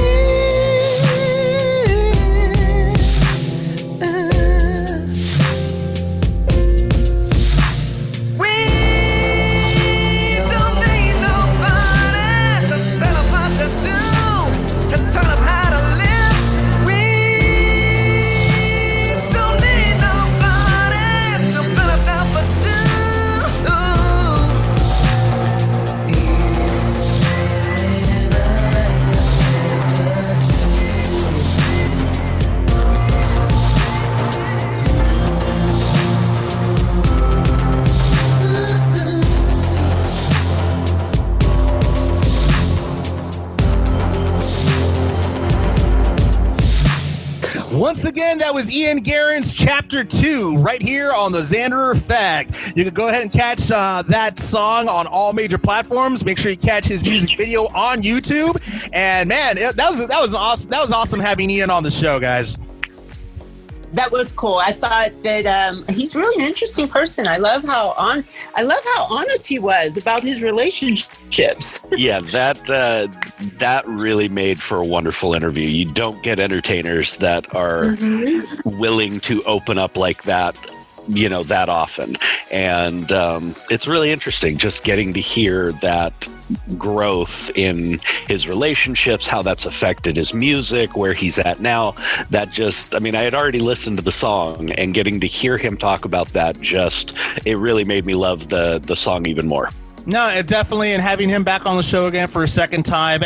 [SPEAKER 3] Once again, that was Ian Guerin's Chapter 2 right here on the Xander Effect. You can go ahead and catch that song on all major platforms. Make sure you catch his music video on YouTube. And man, that was awesome having Ian on the show, guys.
[SPEAKER 5] That was cool. I thought that he's really an interesting person. I love how honest he was about his relationships.
[SPEAKER 4] Yeah, that really made for a wonderful interview. You don't get entertainers that are willing to open up like that, that often. And it's really interesting just getting to hear that growth in his relationships, how that's affected his music, where he's at now. I had already listened to the song, and getting to hear him talk about that, it really made me love the song even more.
[SPEAKER 3] No, it definitely, and having him back on the show again for a second time.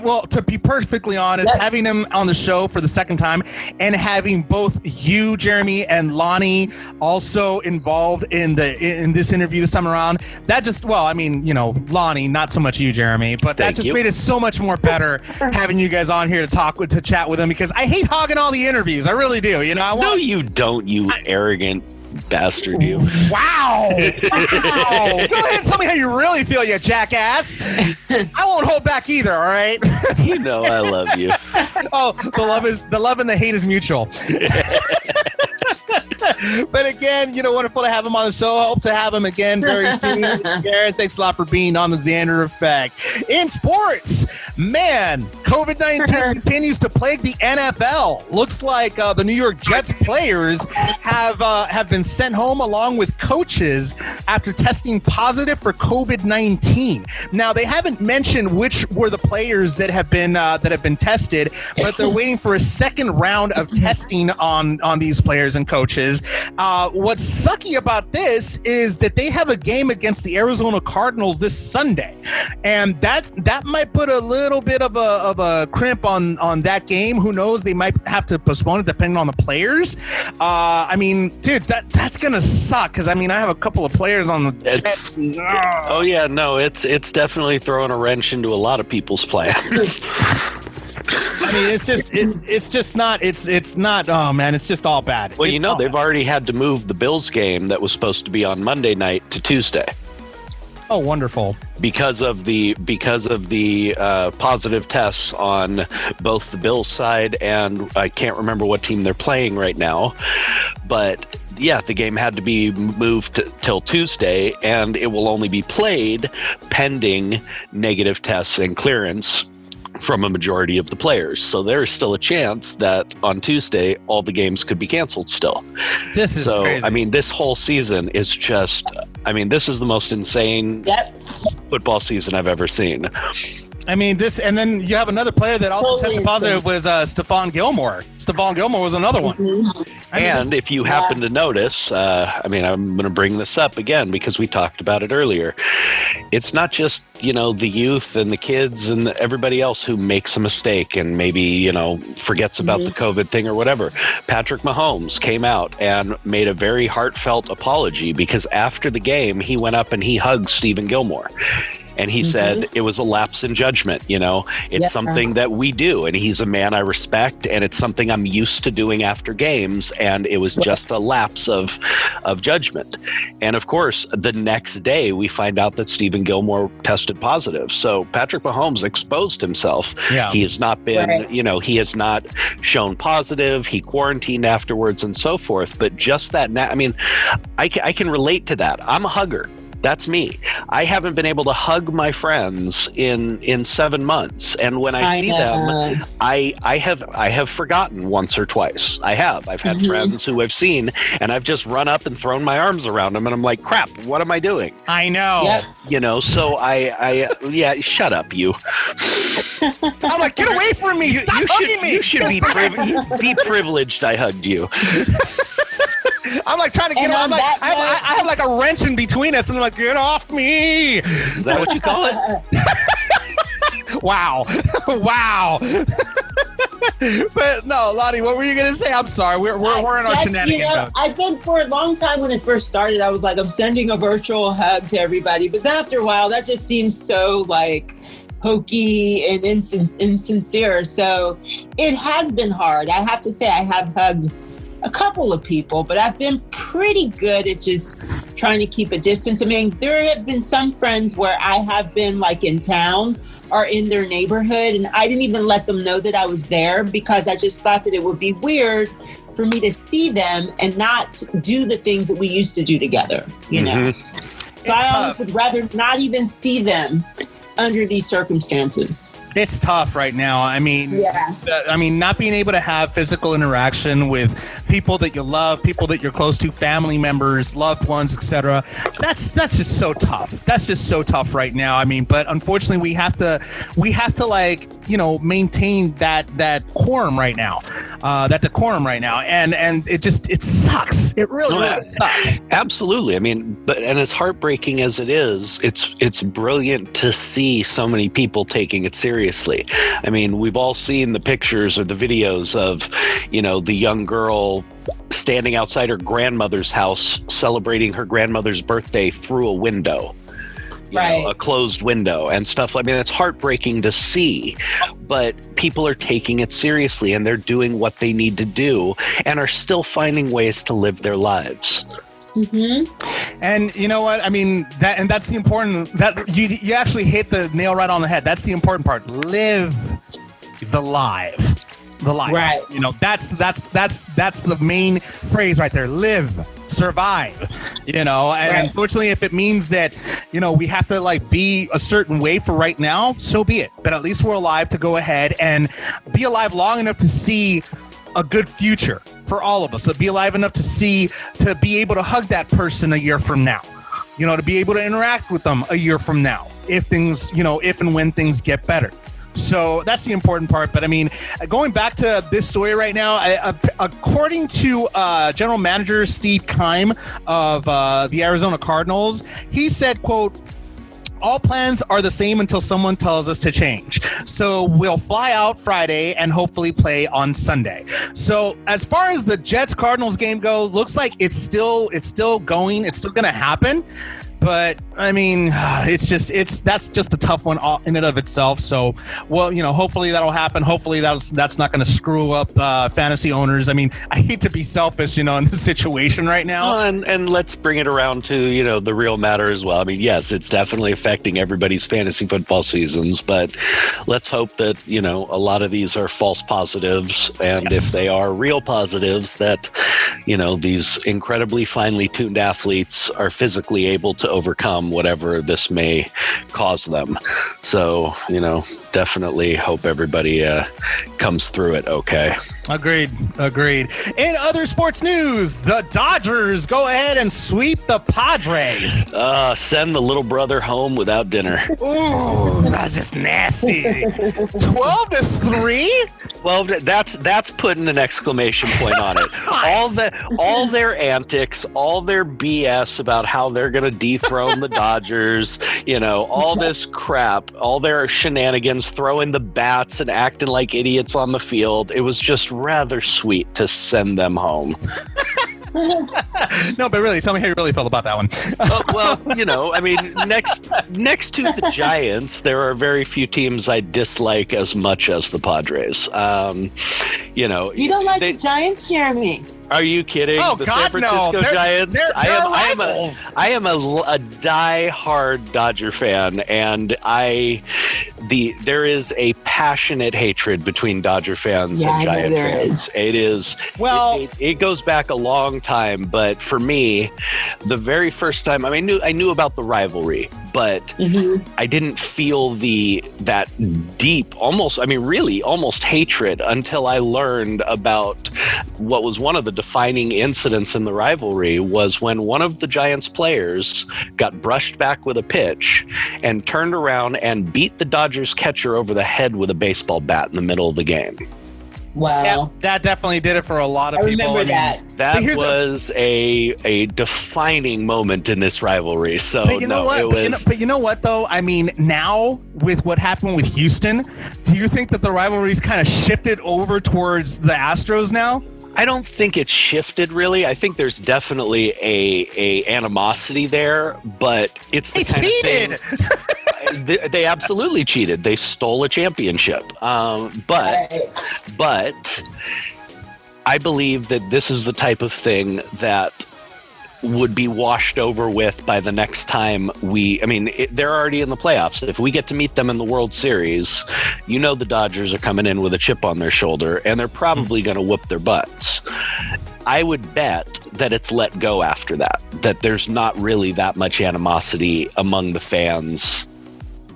[SPEAKER 3] Well, to be perfectly honest, having him on the show for the second time and having both you, Jeremy, and Lonni also involved in this interview this time around, Lonni, not so much you, Jeremy, but that just made it so much more better having you guys on here to chat with him, because I hate hogging all the interviews. I really do.
[SPEAKER 4] No, you don't, you arrogant bastard, you.
[SPEAKER 3] Wow. Go ahead and tell me how you really feel, you jackass. I won't hold back either, all right?
[SPEAKER 4] You know I love you.
[SPEAKER 3] Oh, the love and the hate is mutual. But again, wonderful to have him on the show. Hope to have him again very soon. Guerin, thanks a lot for being on the Xander Effect. In sports, man, COVID-19 continues to plague the NFL. Looks like the New York Jets players have been sent home along with coaches after testing positive for COVID-19. Now, they haven't mentioned which were the players that have been tested, but they're waiting for a second round of testing on these players and coaches. What's sucky about this is that they have a game against the Arizona Cardinals this Sunday, and that might put a little bit of a crimp on that game. Who knows? They might have to postpone it depending on the players. Dude, that's gonna suck, because I have a couple of players on the Jets.
[SPEAKER 4] Oh yeah, no, it's definitely throwing a wrench into a lot of people's plans.
[SPEAKER 3] It's not. Oh man, it's just all bad.
[SPEAKER 4] Well, they've already had to move the Bills game that was supposed to be on Monday night to Tuesday.
[SPEAKER 3] Oh, wonderful!
[SPEAKER 4] Because of the positive tests on both the Bills side, and I can't remember what team they're playing right now, but yeah, the game had to be moved till Tuesday, and it will only be played pending negative tests and clearance from a majority of the players. So there is still a chance that on Tuesday all the games could be canceled still.
[SPEAKER 3] This is crazy.
[SPEAKER 4] This whole season is just, this is the most insane football season I've ever seen.
[SPEAKER 3] And then you have another player that also tested positive was Stephon Gilmore. Stephon Gilmore was another one.
[SPEAKER 4] If you happen to notice, I'm going to bring this up again because we talked about it earlier. It's not just, the youth and the kids and everybody else who makes a mistake and maybe, forgets about the COVID thing or whatever. Patrick Mahomes came out and made a very heartfelt apology because after the game, he went up and he hugged Stephen Gilmore. And he said it was a lapse in judgment. It's something that we do. And he's a man I respect. And it's something I'm used to doing after games. And it was just a lapse of judgment. And of course, the next day we find out that Stephen Gilmore tested positive. So Patrick Mahomes exposed himself. Yeah. He has not been, he has not shown positive. He quarantined afterwards and so forth. But just that, I can relate to that. I'm a hugger. That's me. I haven't been able to hug my friends in 7 months, and when I see them, I have forgotten once or twice. I've had friends who I've seen, and I've just run up and thrown my arms around them, and I'm like, crap, what am I doing?
[SPEAKER 3] I know.
[SPEAKER 4] So I shut up, you.
[SPEAKER 3] I'm like, get away from me! Stop hugging me!
[SPEAKER 4] You should be privileged. I hugged you.
[SPEAKER 3] I'm like trying to get on. I have like a wrench in between us, and I'm like, get off me!
[SPEAKER 4] Is that what you call it?
[SPEAKER 3] Wow. But no, Lonni, what were you gonna say? I'm sorry, we're in our shenanigans mode.
[SPEAKER 5] I've been for a long time when it first started. I was like, I'm sending a virtual hug to everybody, but then after a while, that just seems so like hokey and insincere. So it has been hard. I have to say I have hugged a couple of people, but I've been pretty good at just trying to keep a distance. I mean, there have been some friends where I have been like in town or in their neighborhood, and I didn't even let them know that I was there because I just thought that it would be weird for me to see them and not do the things that we used to do together, you know? So I almost would rather not even see them under these circumstances.
[SPEAKER 3] It's tough right now. I mean, not being able to have physical interaction with people that you love, people that you're close to, family members, loved ones, etc. That's just so tough. That's just so tough right now. I mean, but unfortunately, we have to like, you know, maintain that decorum right now, and it sucks. It really sucks.
[SPEAKER 4] Absolutely. I mean, and as heartbreaking as it is, it's brilliant to see so many people taking it seriously. I mean, we've all seen the pictures or the videos of, you know, the young girl standing outside her grandmother's house celebrating her grandmother's birthday through a window. You know, a closed window and stuff. I mean, it's heartbreaking to see, but people are taking it seriously and they're doing what they need to do and are still finding ways to live their lives.
[SPEAKER 5] Mm-hmm.
[SPEAKER 3] And you know what? I mean, that's the important, that you actually hit the nail right on the head. That's the important part. Live the life. Right. You know, that's the main phrase right there. Live, survive, you know, and unfortunately, if it means that, you know, we have to like be a certain way for right now, so be it. But at least we're alive to go ahead and be alive long enough to see a good future for all of us. So be alive enough to be able to hug that person a year from now, you know, to be able to interact with them a year from now, if and when things get better. So that's the important part. But I mean, going back to this story right now, according to General Manager Steve Keim of the Arizona Cardinals, he said, quote, "All plans are the same until someone tells us to change. So we'll fly out Friday and hopefully play on Sunday." So as far as the Jets-Cardinals game goes, looks like it's still going. It's still going to happen. But I mean, that's just a tough one in and of itself. So, well, you know, hopefully that'll happen. Hopefully that's not going to screw up fantasy owners. I mean, I hate to be selfish, you know, in this situation right now.
[SPEAKER 4] Well, and let's bring it around to, you know, the real matter as well. I mean, yes, it's definitely affecting everybody's fantasy football seasons, but let's hope that, you know, a lot of these are false positives, and if they are real positives, that, you know, these incredibly finely tuned athletes are physically able to overcome whatever this may cause them. So, you know, definitely hope everybody comes through it okay.
[SPEAKER 3] Agreed. In other sports news, the Dodgers go ahead and sweep the Padres.
[SPEAKER 4] Send the little brother home without dinner.
[SPEAKER 3] Ooh, that's just nasty. 12-3?
[SPEAKER 4] Well, that's putting an exclamation point on it. all their antics, all their BS about how they're going to dethrone the Dodgers, you know, all this crap, all their shenanigans, throwing the bats and acting like idiots on the field. It was just rather sweet to send them home.
[SPEAKER 3] No, but really, tell me how you really felt about that one.
[SPEAKER 4] Well, you know, I mean, next to the Giants, there are very few teams I dislike as much as the Padres. You know,
[SPEAKER 5] you don't like the Giants, Jeremy?
[SPEAKER 4] Are you kidding?
[SPEAKER 3] Oh,
[SPEAKER 4] the
[SPEAKER 3] God,
[SPEAKER 4] San Francisco
[SPEAKER 3] no.
[SPEAKER 4] Giants. I am a die-hard Dodger fan, and there is a passionate hatred between Dodger fans and Giant fans. It is. Well, it goes back a long time, but for me, the very first time, I mean, I knew about the rivalry, but I didn't feel that deep, almost hatred until I learned about what was one of the defining incidents in the rivalry was when one of the Giants players got brushed back with a pitch and turned around and beat the Dodgers catcher over the head with a baseball bat in the middle of the game.
[SPEAKER 5] Wow.
[SPEAKER 3] Yeah, that definitely did it for a lot of people.
[SPEAKER 5] I remember that.
[SPEAKER 4] That was a defining moment in this rivalry. So,
[SPEAKER 3] but you know what, though? I mean, now with what happened with Houston, do you think that the rivalry's kind of shifted over towards the Astros now?
[SPEAKER 4] I don't think it's shifted really. I think there's definitely a animosity there, but it's the kind of thing. They absolutely cheated. They stole a championship. But I believe that this is the type of thing that would be washed over with by the next time they're already in the playoffs. If we get to meet them in the World Series, the Dodgers are coming in with a chip on their shoulder, and they're probably going to whoop their butts. I would bet that it's let go after that there's not really that much animosity among the fans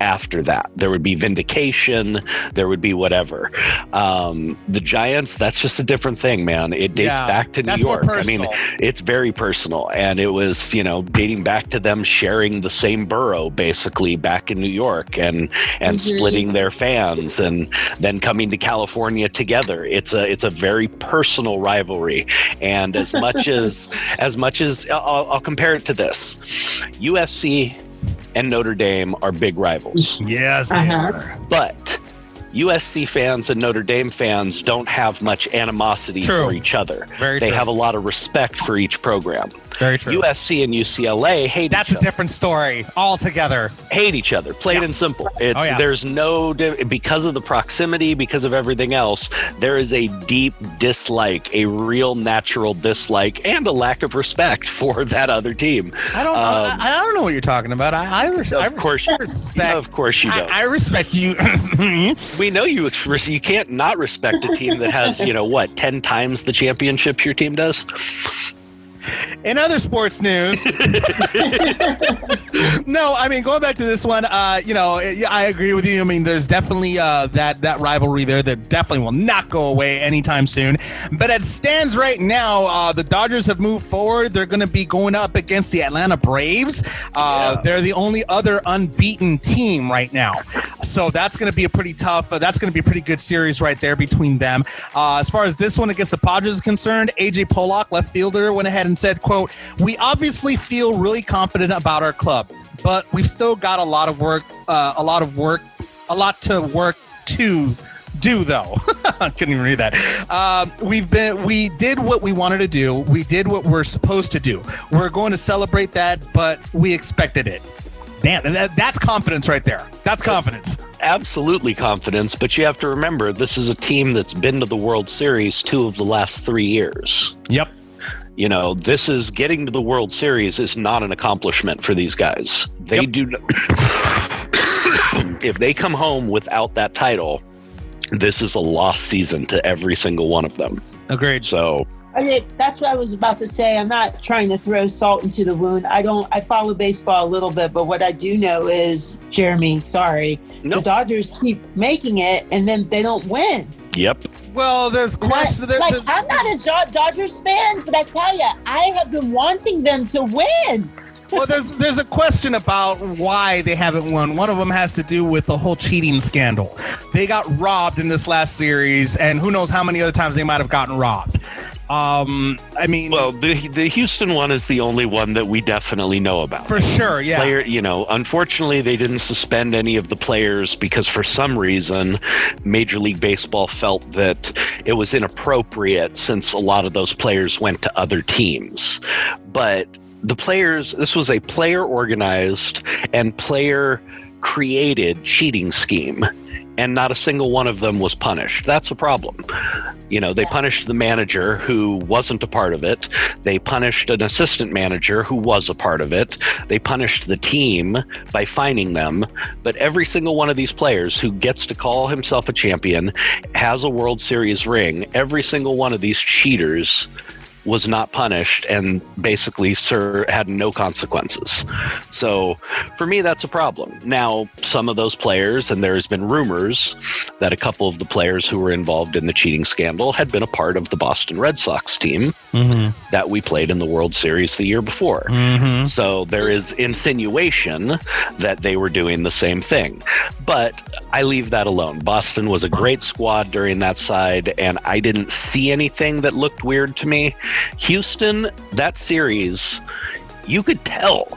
[SPEAKER 4] after that. There would be vindication, there would be whatever. The Giants, that's just a different thing, man. It dates back to New York. I mean, it's very personal, and it was, dating back to them sharing the same borough basically back in New York and splitting their fans and then coming to California together. It's a very personal rivalry. And as much as I'll compare it to this. USC and Notre Dame are big rivals.
[SPEAKER 3] Yes, they are.
[SPEAKER 4] But USC fans and Notre Dame fans don't have much animosity for each other. They have a lot of respect for each program.
[SPEAKER 3] Very true.
[SPEAKER 4] USC and UCLA hate each other.
[SPEAKER 3] That's a different story altogether.
[SPEAKER 4] Hate each other, plain and simple. There's no, because of the proximity, because of everything else, there is a deep dislike, a real natural dislike, and a lack of respect for that other team.
[SPEAKER 3] I don't know. I don't know what you're talking about.
[SPEAKER 4] Of course you don't.
[SPEAKER 3] I respect you.
[SPEAKER 4] We know you can't not respect a team that has, 10 times the championships your team does.
[SPEAKER 3] In other sports news, no, I mean, going back to this one, I agree with you. I mean, there's definitely that rivalry there that definitely will not go away anytime soon. But as it stands right now, the Dodgers have moved forward. They're going to be going up against the Atlanta Braves. They're the only other unbeaten team right now. So that's going to be a pretty tough, that's going to be a pretty good series right there between them. As far as this one against the Padres is concerned, AJ Pollock, left fielder, went ahead and said, quote, "We obviously feel really confident about our club, but we've still got a lot to work to do, though." I couldn't even read that. We did what we wanted to do. We did what we're supposed to do. We're going to celebrate that, but we expected it. Damn, that's confidence right there. That's confidence.
[SPEAKER 4] Absolutely confidence, but you have to remember, this is a team that's been to the World Series 2 of the last 3 years.
[SPEAKER 3] Yep.
[SPEAKER 4] This is getting to the World Series is not an accomplishment for these guys. They do. If they come home without that title, this is a lost season to every single one of them.
[SPEAKER 3] Agreed.
[SPEAKER 4] So.
[SPEAKER 5] That's what I was about to say. I'm not trying to throw salt into the wound. I follow baseball a little bit, but what I do know is, Jeremy, the Dodgers keep making it and then they don't win.
[SPEAKER 4] Yep.
[SPEAKER 3] Well, there's questions.
[SPEAKER 5] I'm not a Dodgers fan, but I tell you, I have been wanting them to win.
[SPEAKER 3] Well, there's a question about why they haven't won. One of them has to do with the whole cheating scandal. They got robbed in this last series, and who knows how many other times they might have gotten robbed.
[SPEAKER 4] The Houston one is the only one that we definitely know about.
[SPEAKER 3] For sure, yeah.
[SPEAKER 4] Unfortunately, they didn't suspend any of the players because for some reason, Major League Baseball felt that it was inappropriate since a lot of those players went to other teams. But the players, this was a player-organized and player-created cheating scheme. And not a single one of them was punished. That's a problem. They punished the manager who wasn't a part of it. They punished an assistant manager who was a part of it. They punished the team by fining them. But every single one of these players who gets to call himself a champion, has a World Series ring, every single one of these cheaters was not punished and basically had no consequences. So for me, that's a problem. Now, some of those players, and there's been rumors that a couple of the players who were involved in the cheating scandal had been a part of the Boston Red Sox team that we played in the World Series the year before. So there is insinuation that they were doing the same thing. But I leave that alone. Boston was a great squad during that side, and I didn't see anything that looked weird to me. Houston, that series, you could tell.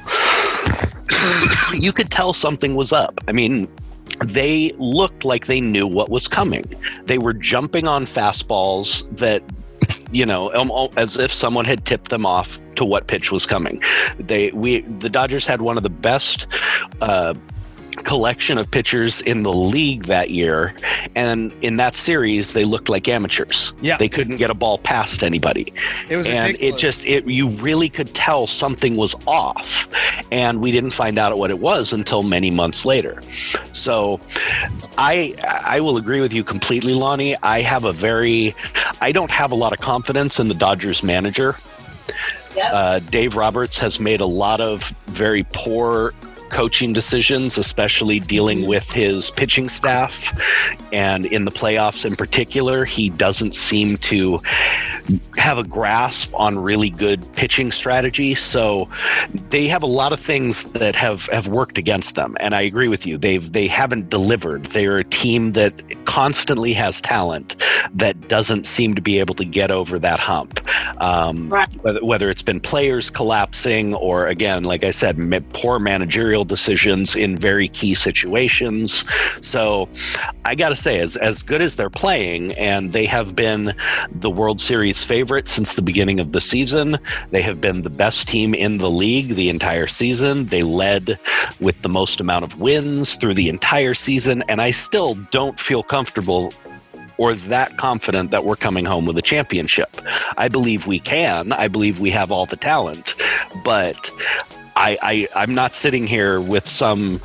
[SPEAKER 4] You could tell something was up. I mean, they looked like they knew what was coming. They were jumping on fastballs that, as if someone had tipped them off to what pitch was coming. The Dodgers had one of the best collection of pitchers in the league that year, and in that series they looked like amateurs.
[SPEAKER 3] Yeah,
[SPEAKER 4] they couldn't get a ball past anybody.
[SPEAKER 3] It was ridiculous.
[SPEAKER 4] You really could tell something was off, and we didn't find out what it was until many months later. So I will agree with you completely, Lonni. I don't have a lot of confidence in the Dodgers manager. Yep. Dave Roberts has made a lot of very poor coaching decisions, especially dealing with his pitching staff. And in the playoffs in particular, he doesn't seem to have a grasp on really good pitching strategy. So they have a lot of things that have worked against them. And I agree with you. They haven't delivered. They're a team that constantly has talent that doesn't seem to be able to get over that hump. Whether it's been players collapsing or, again, like I said, poor managerial decisions in very key situations. So I got to say, as good as they're playing, and they have been the World Series favorite since the beginning of the season, they have been the best team in the league the entire season. They led with the most amount of wins through the entire season, and I still don't feel comfortable or that confident that we're coming home with a championship. I believe we can. I believe we have all the talent, but I'm not sitting here with some,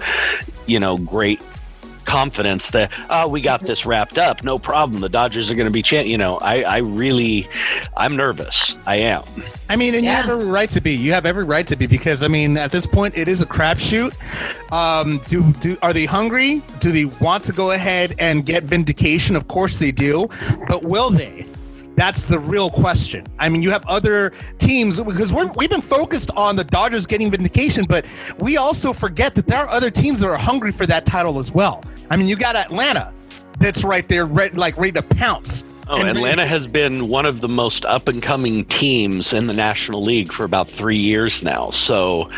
[SPEAKER 4] great confidence that, we got this wrapped up, no problem, the Dodgers are going to be I'm nervous. I am.
[SPEAKER 3] I mean, and you have every right to be. You have every right to be, because I mean, at this point, it is a crapshoot. Are they hungry? Do they want to go ahead and get vindication? Of course they do, but will they? That's the real question. I mean, you have other teams, because we've been focused on the Dodgers getting vindication, but we also forget that there are other teams that are hungry for that title as well. I mean, you got Atlanta that's right there, ready to pounce.
[SPEAKER 4] Oh, Atlanta has been one of the most up-and-coming teams in the National League for about 3 years now. So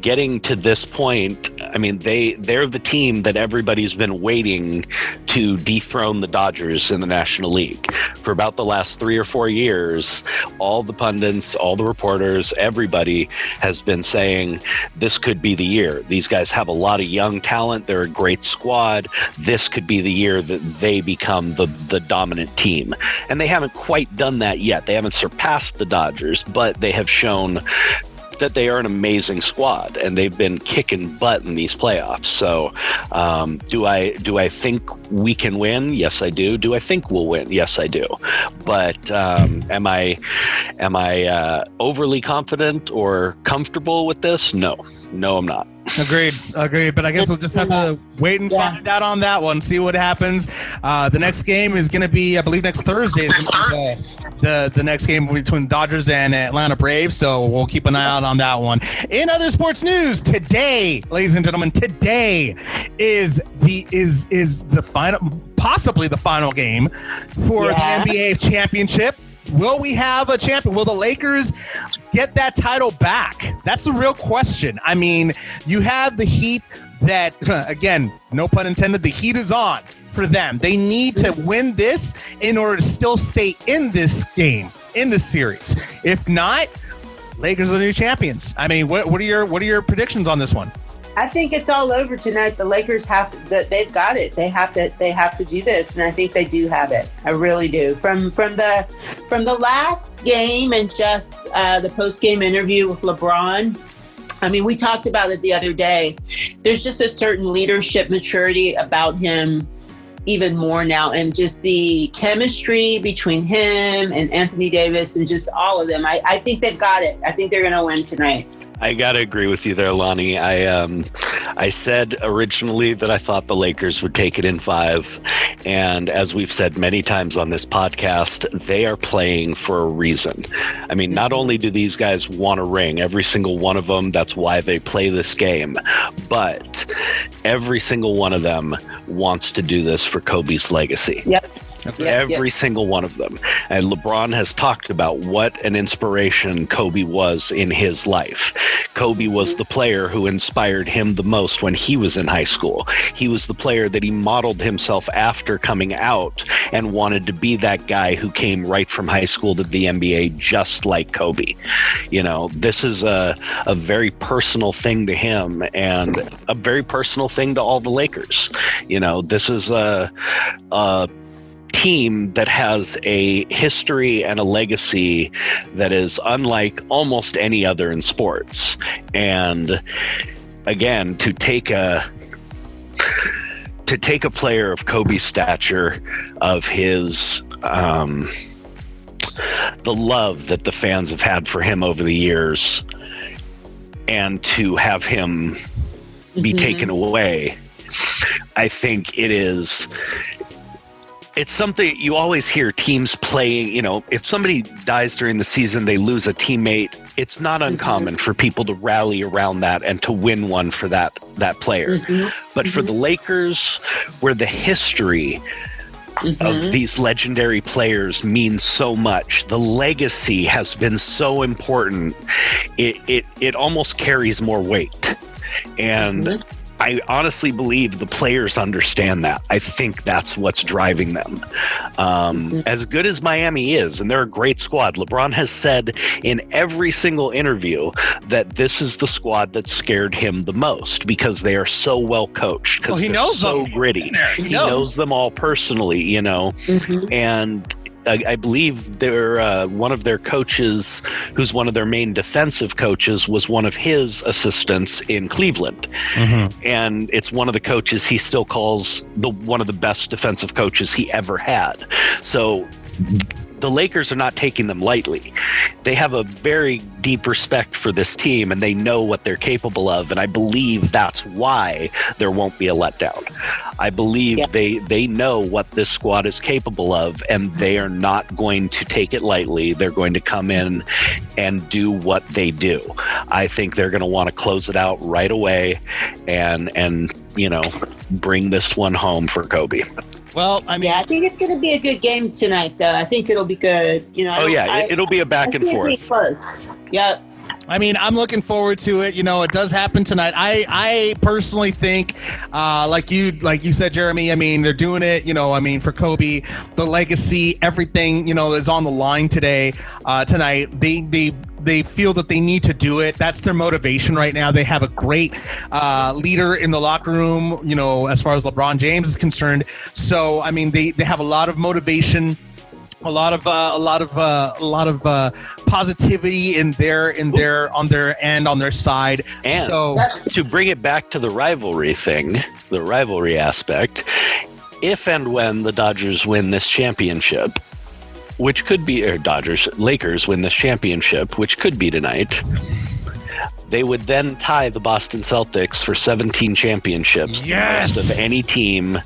[SPEAKER 4] getting to this point, I mean, they're the team that everybody's been waiting to dethrone the Dodgers in the National League. For about the last 3 or 4 years, all the pundits, all the reporters, everybody has been saying this could be the year. These guys have a lot of young talent. They're a great squad. This could be the year that they become the dominant team. And they haven't quite done that yet. They haven't surpassed the Dodgers, but they have shown that they are an amazing squad, and they've been kicking butt in these playoffs. So do I think we can win? Yes, I do. Do I think we'll win? Yes, I do. But am I overly confident or comfortable with this? No, I'm not.
[SPEAKER 3] Agreed. But I guess we'll just have to wait and find out on that one, see what happens. The next game is going to be, I believe, next Thursday. The next game between Dodgers and Atlanta Braves. So we'll keep an eye out on that one. In other sports news, today, ladies and gentlemen, today is the final, possibly the final game for the NBA championship. Will we have a champion? Will the Lakers get that title back? That's the real question. I mean, you have the Heat that, again, no pun intended, the heat is on for them. They need to win this in order to still stay in this game, in this series. If not, Lakers are the new champions. I mean, what are your predictions on this one?
[SPEAKER 5] I think it's all over tonight. The Lakers they've got it. They have to do this, and I think they do have it. I really do. From the last game and just the post-game interview with LeBron, I mean, we talked about it the other day. There's just a certain leadership maturity about him even more now, and just the chemistry between him and Anthony Davis and just all of them. I think they've got it. I think they're going to win tonight.
[SPEAKER 4] I got to agree with you there, Lonni. I said originally that I thought the Lakers would take it in 5. And as we've said many times on this podcast, they are playing for a reason. I mean, not only do these guys want a ring, every single one of them, that's why they play this game, but every single one of them wants to do this for Kobe's legacy.
[SPEAKER 5] Yep.
[SPEAKER 4] Every single one of them. And LeBron has talked about what an inspiration Kobe was in his life. Kobe was the player who inspired him the most when he was in high school. He was the player that he modeled himself after coming out and wanted to be that guy who came right from high school to the NBA just like Kobe. You know, this is a very personal thing to him and a very personal thing to all the Lakers. You know, this is a team that has a history and a legacy that is unlike almost any other in sports. And again, to take a player of Kobe's stature, of his the love that the fans have had for him over the years, and to have him be taken away, I think it's something you always hear teams playing. You know, if somebody dies during the season, they lose a teammate, it's not uncommon for people to rally around that and to win one for that player. But for the Lakers, where the history of these legendary players means so much, the legacy has been so important, it almost carries more weight. And I honestly believe the players understand that. I think that's what's driving them. As good as Miami is, and they're a great squad, LeBron has said in every single interview that this is the squad that scared him the most because they are so well coached, because they're so gritty. He knows them all personally, you know, and I believe they're one of their coaches, who's one of their main defensive coaches, was one of his assistants in Cleveland. And it's one of the coaches he still calls one of the best defensive coaches he ever had. So the Lakers are not taking them lightly. They have a very deep respect for this team, and they know what they're capable of. And I believe that's why there won't be a letdown. I believe they know what this squad is capable of, and they are not going to take it lightly. They're going to come in and do what they do. I think they're going to want to close it out right away and you know, bring this one home for Kobe.
[SPEAKER 3] Well, I mean,
[SPEAKER 5] I think it's going to be a good game tonight, though. I think it'll be good. You know.
[SPEAKER 4] It'll be a back and forth.
[SPEAKER 5] Close. Yep.
[SPEAKER 3] I mean, I'm looking forward to it. You know, it does happen tonight. I personally think, like you said, Jeremy, I mean, they're doing it, you know, I mean, for Kobe, the legacy, everything, you know, is on the line tonight. They feel that they need to do it. That's their motivation right now. They have a great leader in the locker room, you know, as far as LeBron James is concerned. So, I mean, they have a lot of motivation, a lot of positivity on their side.
[SPEAKER 4] And so, to bring it back to the rivalry thing, the rivalry aspect, if and when the Dodgers win this championship, which could be, or Lakers win this championship, which could be tonight, they would then tie the Boston Celtics for 17 championships, the most of any team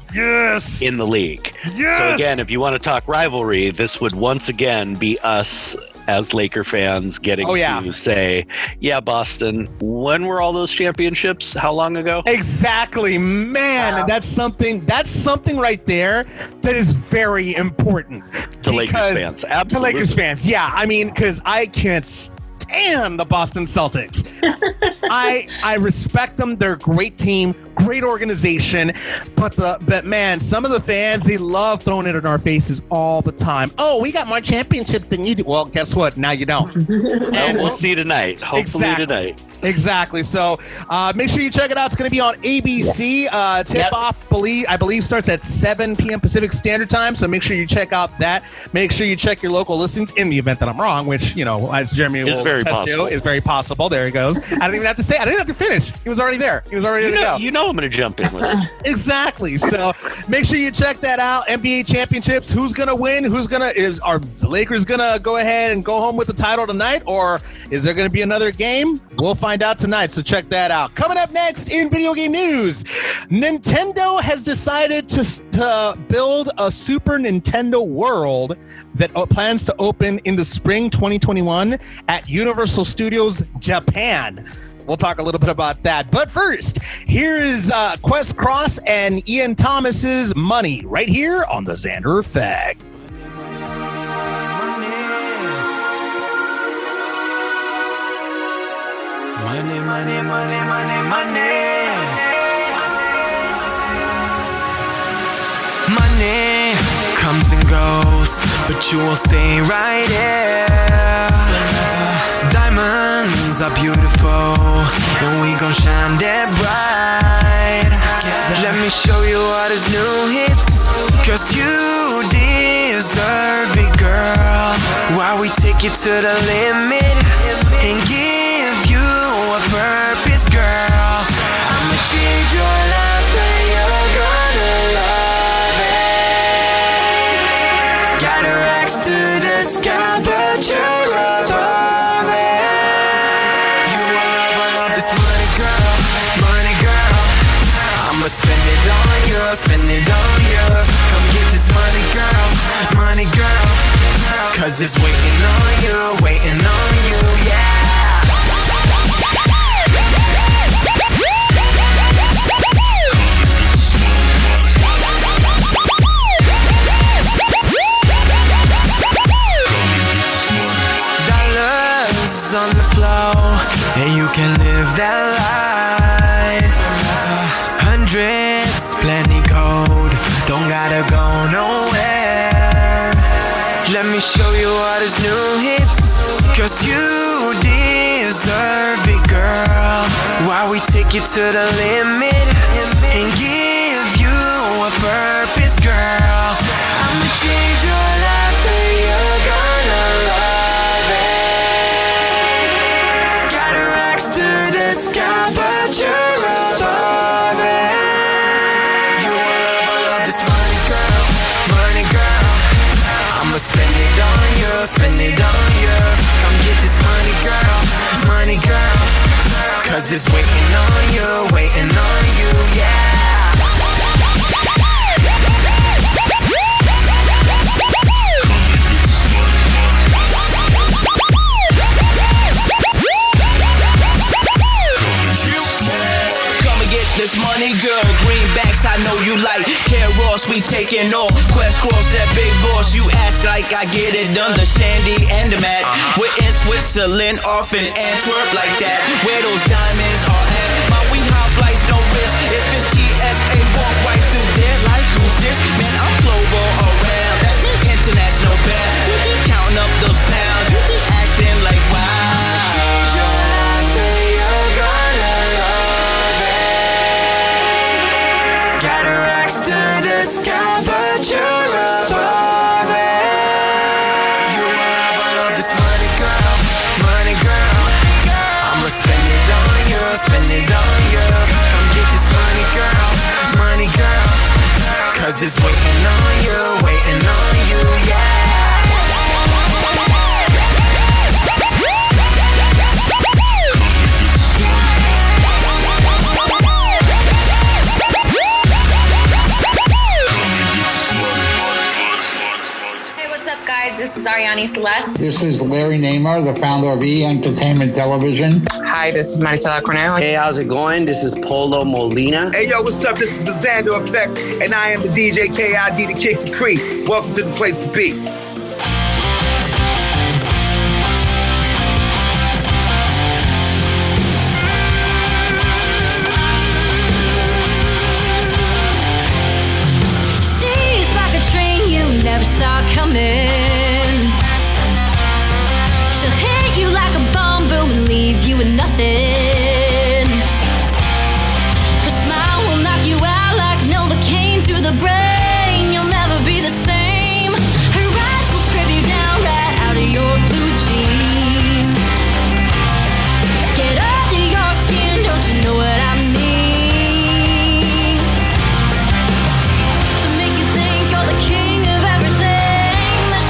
[SPEAKER 4] in the league. So again, if you want to talk rivalry, this would once again be us as Laker fans getting to say, yeah, Boston, when were all those championships? How long ago?
[SPEAKER 3] Exactly, man. Wow. That's something right there that is very important
[SPEAKER 4] to Lakers fans. Absolutely.
[SPEAKER 3] To Lakers fans, yeah. I mean, because I can't stand the Boston Celtics. I respect them. They're a great team, great organization, but man, some of the fans, they love throwing it in our faces all the time. Oh, we got more championships than you do. Well, guess what? Now you don't.
[SPEAKER 4] And we'll see tonight. Hopefully tonight.
[SPEAKER 3] Exactly. So make sure you check it out. It's going to be on ABC. Tip-off, I believe, starts at 7 p.m. Pacific Standard Time. So make sure you check out that. Make sure you check your local listings in the event that I'm wrong, which, you know, as Jeremy will test to, is very possible. There he goes. I didn't even have to say. I didn't have to finish. He was already there. He was already ready to go.
[SPEAKER 4] You know I'm going to jump in with it.
[SPEAKER 3] Exactly. So make sure you check that out. NBA championships. Who's going to win? Are the Lakers going to go ahead and go home with the title tonight, or is there going to be another game? We'll find out tonight, so check that out. Coming up next in video game news, Nintendo has decided to build a Super Nintendo World that plans to open in the spring 2021 at Universal Studios Japan. We'll talk a little bit about that. But first, here is Quest Cross and Ian Thomas's Money right here on the Xander Effect.
[SPEAKER 8] Money, money, money, money, money. Money comes and goes, but you will stay right here. Diamonds are beautiful, and we gon' shine that bright. Let me show you what is new hits, cause you deserve it, girl. While we take you to the limit and give you a purpose, girl. I'ma change your life and you're gonna love it. Got a racks to the sky, but you're above it. You will love this money, girl, money, girl. I'ma spend it on you, spend it on you. Come get this money, girl, money, girl. Cause it's waiting on you, yeah. On the floor, and you can live that life. Hundreds, plenty gold, don't gotta go nowhere. Let me show you what is new hits, cause you deserve it, girl. While we take you to the limit and give you a purpose, girl. I'ma change your life and you're gonna love it. To the sky, but you're above it. You will love this money, girl, money, girl. I'ma spend it on you, spend it on you. Come get this money, girl. Cause it's waiting on you, yeah.
[SPEAKER 1] This money, girl, greenbacks I know you like. Ross, we taking off. Quest Cross, that big boss. You ask like I get it done. The Shandy and the Matt. We're in Switzerland, off in Antwerp like that. Where those diamonds are at. My wing hop flights, no risk. If it's TSA, walk right through there like who's this? Man, I'm global around. That means international band. You keep counting up those pounds. You keep acting like wow.
[SPEAKER 8] Change your life and you're gonna love it. Got a racks to the sky, but you're above it. You will love this money, girl, money, girl. I'ma spend it on you, spend it on you. Come get this money, girl, cause it's waiting on you, yeah.
[SPEAKER 11] Guys, this is Ariane Celeste.
[SPEAKER 12] This is Larry Neymar, the founder of E! Entertainment Television.
[SPEAKER 13] Hi, this is Maricela Cornejo.
[SPEAKER 14] Hey, how's it going? This is Polo Molina.
[SPEAKER 15] Hey, yo, what's up? This is the Xander Effect, and I am the DJ KID, the Kick the Creek. Welcome to the place to be.
[SPEAKER 16] She's like a train you never saw coming. She'll hit you like a bomb, boom, and leave you with nothing. Her smile will knock you out like Novocaine to the brain. You'll never be the same. Her eyes will strip you down right out of your blue jeans. Get under your skin, don't you know what I mean? She'll make you think you're the king of everything that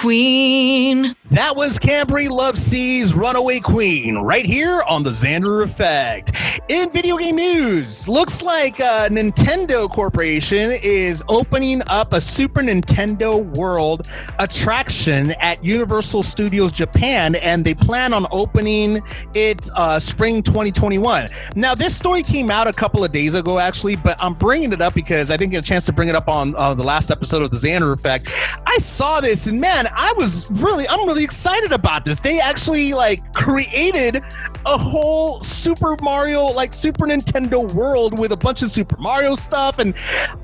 [SPEAKER 16] queen.
[SPEAKER 3] That was Cambry Love C's Runaway Queen right here on the Xander Effect. In video game news, looks like Nintendo Corporation is opening up a Super Nintendo World attraction at Universal Studios Japan, and they plan on opening it spring 2021. Now, this story came out a couple of days ago, actually, but I'm bringing it up because I didn't get a chance to bring it up on the last episode of the Xander Effect. I saw this, and man, I'm really excited about this. They actually created a whole Super Nintendo world with a bunch of Super Mario stuff, and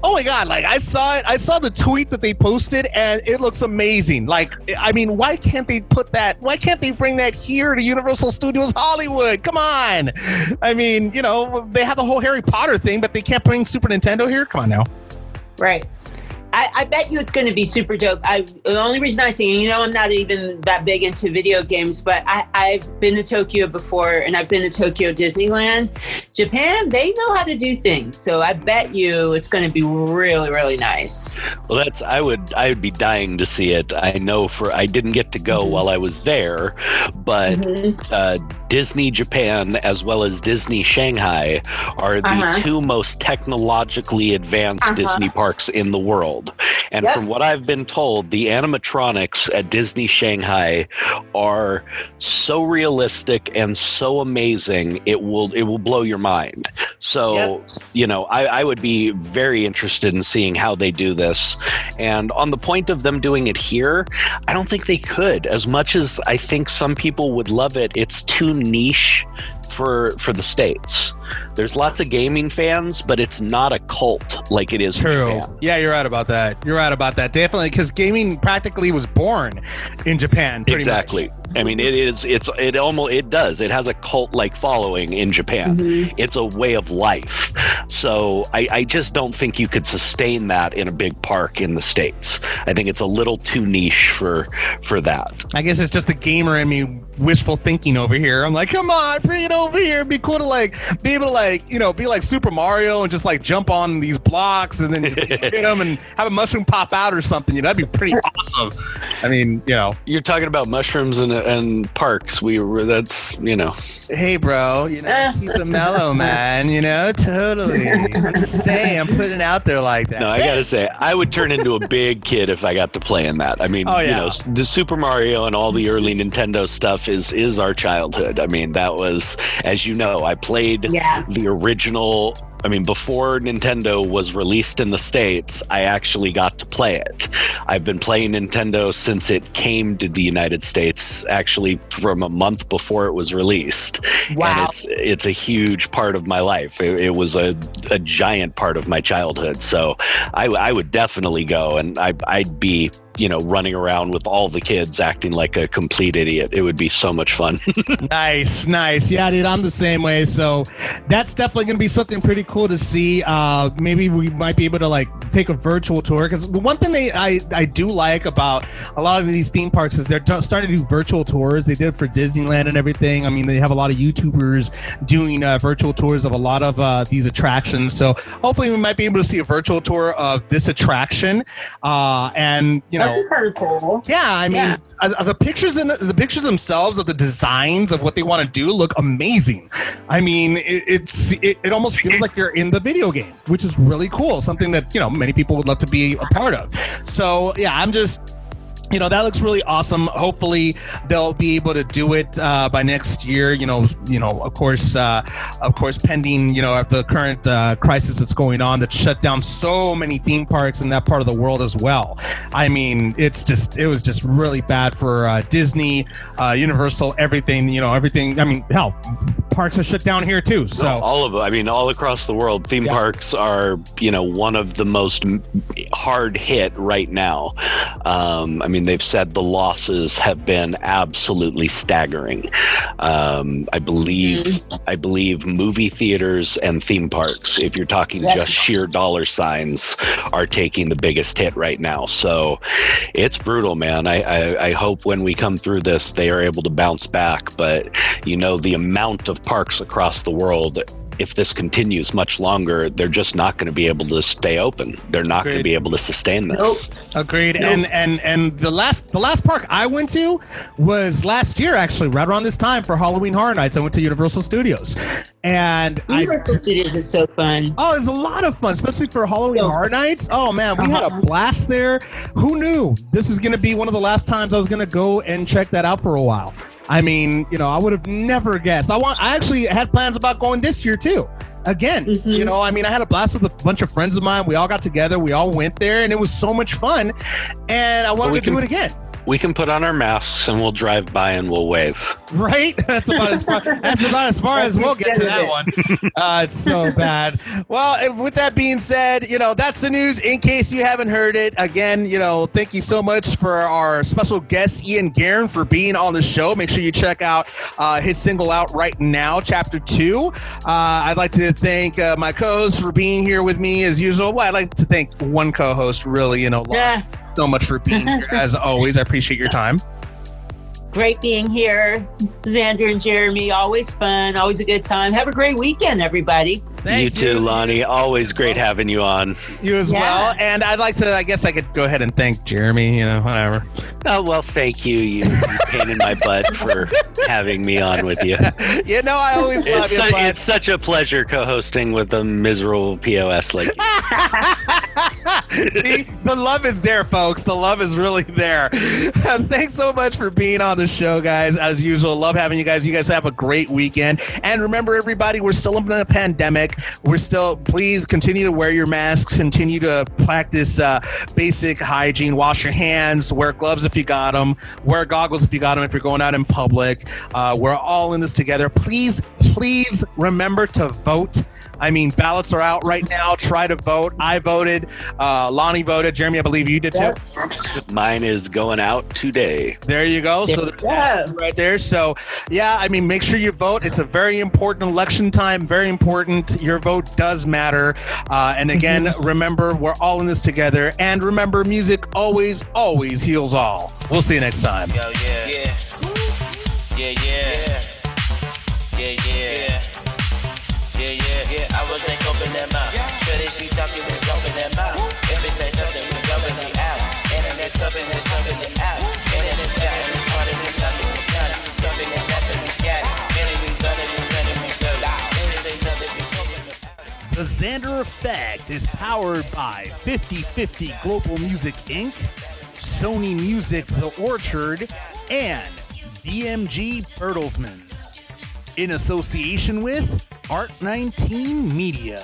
[SPEAKER 3] oh my god, I saw the tweet that they posted, and it looks amazing. Why can't they put that? Why can't they bring that here to Universal Studios Hollywood? Come on. They have the whole Harry Potter thing, but they can't bring Super Nintendo here. Come on now.
[SPEAKER 5] Right. I bet you it's going to be super dope. The only reason I say, I'm not even that big into video games, but I've been to Tokyo before, and I've been to Tokyo Disneyland. Japan, they know how to do things. So I bet you it's going to be really, really nice.
[SPEAKER 4] Well, I would be dying to see it. I know I didn't get to go while I was there, but Disney Japan as well as Disney Shanghai are the two most technologically advanced Disney parks in the world. And from what I've been told, the animatronics at Disney Shanghai are so realistic and so amazing, it will blow your mind. So, I would be very interested in seeing how they do this. And on the point of them doing it here, I don't think they could. As much as I think some people would love it, it's too niche for the States. There's lots of gaming fans, but it's not a cult like it is in Japan.
[SPEAKER 3] Yeah, you're right about that. Definitely, because gaming practically was born in Japan. Exactly.
[SPEAKER 4] Much. I mean, it does. It has a cult-like following in Japan. It's a way of life. So I just don't think you could sustain that in a big park in the States. I think it's a little too niche for that.
[SPEAKER 3] I guess it's just the gamer in me wishful thinking over here. I'm like, come on, bring it over here. It'd be cool to be able to be like Super Mario and just jump on these blocks and then just hit them and have a mushroom pop out or something. That'd be pretty awesome. I mean,
[SPEAKER 4] you're talking about mushrooms and parks. Hey, bro, he's a mellow man. Totally. I'm just saying, I'm putting it out there like that. No, I gotta say, I would turn into a big kid if I got to play in that. I mean, the Super Mario and all the early Nintendo stuff is our childhood. I mean, that was, as you know, I played the original. I mean, before Nintendo was released in the States, I actually got to play it. I've been playing Nintendo since it came to the United States, actually from a month before it was released. Wow. And it's a huge part of my life. It was a giant part of my childhood. So I would definitely go, and I'd be running around with all the kids acting like a complete idiot. It would be so much fun.
[SPEAKER 3] Nice. Yeah, dude, I'm the same way. So that's definitely going to be something pretty cool to see. Maybe we might be able to take a virtual tour, because the one thing I do like about a lot of these theme parks is they're starting to do virtual tours. They did it for Disneyland and everything. I mean, they have a lot of YouTubers doing virtual tours of a lot of these attractions. So hopefully we might be able to see a virtual tour of this attraction. And
[SPEAKER 5] That'd be pretty cool.
[SPEAKER 3] Yeah, I mean, the pictures themselves of the designs of what they want to do look amazing. I mean, it almost feels like you're in the video game, which is really cool. Something that many people would love to be a part of. So yeah, I'm just. That looks really awesome. Hopefully they'll be able to do it by next year. Of course, pending the current crisis that's going on that shut down so many theme parks in that part of the world as well. I mean, it was just really bad for Disney, Universal, everything. Everything. I mean, hell, parks are shut down here too. So
[SPEAKER 4] all of them. I mean, all across the world, theme parks are one of the most hard hit right now. I mean, they've said the losses have been absolutely staggering. I believe movie theaters and theme parks, if you're talking just sheer dollar signs, are taking the biggest hit right now. So it's brutal, man. I hope when we come through this, they are able to bounce back. But the amount of parks across the world if this continues much longer, they're just not going to be able to stay open. They're not going to be able to sustain this.
[SPEAKER 3] Agreed. And the last park I went to was last year, actually, right around this time for Halloween Horror Nights. I went to Universal Studios, and
[SPEAKER 5] Universal Studios is so fun.
[SPEAKER 3] Oh, it was a lot of fun, especially for Halloween Horror Nights. Oh man, we had a blast there. Who knew this is going to be one of the last times I was going to go and check that out for a while? I mean, I would have never guessed. I actually had plans about going this year too. Again, I mean, I had a blast with a bunch of friends of mine. We all got together. We all went there, and it was so much fun. And I wanted to do it again.
[SPEAKER 4] We can put on our masks and we'll drive by and we'll wave.
[SPEAKER 3] Right? That's about as far as we'll get to that one. It's so bad. Well, with that being said, that's the news in case you haven't heard it. Again, thank you so much for our special guest, Ian Guerin, for being on the show. Make sure you check out his single out right now, Chapter 2. I'd like to thank my co-host for being here with me as usual. Well, I'd like to thank one co-host, really, so much for being here. As always, I appreciate your time.
[SPEAKER 5] Great being here. Xander and Jeremy, always fun, always a good time. Have a great weekend, everybody.
[SPEAKER 3] Thanks,
[SPEAKER 4] you too, Lonni. Always great having you on.
[SPEAKER 3] You as well. And I'd like to, I guess I could go ahead and thank Jeremy, whatever.
[SPEAKER 4] Oh, well, thank you. You pain in my butt for having me on with you.
[SPEAKER 3] I always love you.
[SPEAKER 4] It's such a pleasure co-hosting with a miserable POS like you.
[SPEAKER 3] See, the love is there, folks. The love is really there. Thanks so much for being on the show, guys. As usual, love having you guys. You guys have a great weekend. And remember, everybody, we're still in a pandemic. Please continue to wear your masks, continue to practice basic hygiene, wash your hands, wear gloves if you got them, wear goggles if you got them, if you're going out in public. We're all in this together. Please remember to vote. I mean, ballots are out right now. Try to vote. I voted. Lonni voted. Jeremy, I believe you did too.
[SPEAKER 4] Mine is going out today.
[SPEAKER 3] There you go. So right there. So, make sure you vote. It's a very important election time. Very important. Your vote does matter. And again, remember, we're all in this together. And remember, music always, always heals all. We'll see you next time.
[SPEAKER 1] Yo, Yeah, I was like open them up. Sure that she's talking and open them up. If it says something, we open it out. And then there's something it out. And then it's got it, it's part of this something we got it. Something that's what we got it. And then we done it, we showed it. And it says something, we open it out.
[SPEAKER 3] The Xander Effect is powered by 50/50 Global Music Inc., Sony Music The Orchard, and BMG Bertelsmann. In association with Art 19 Media.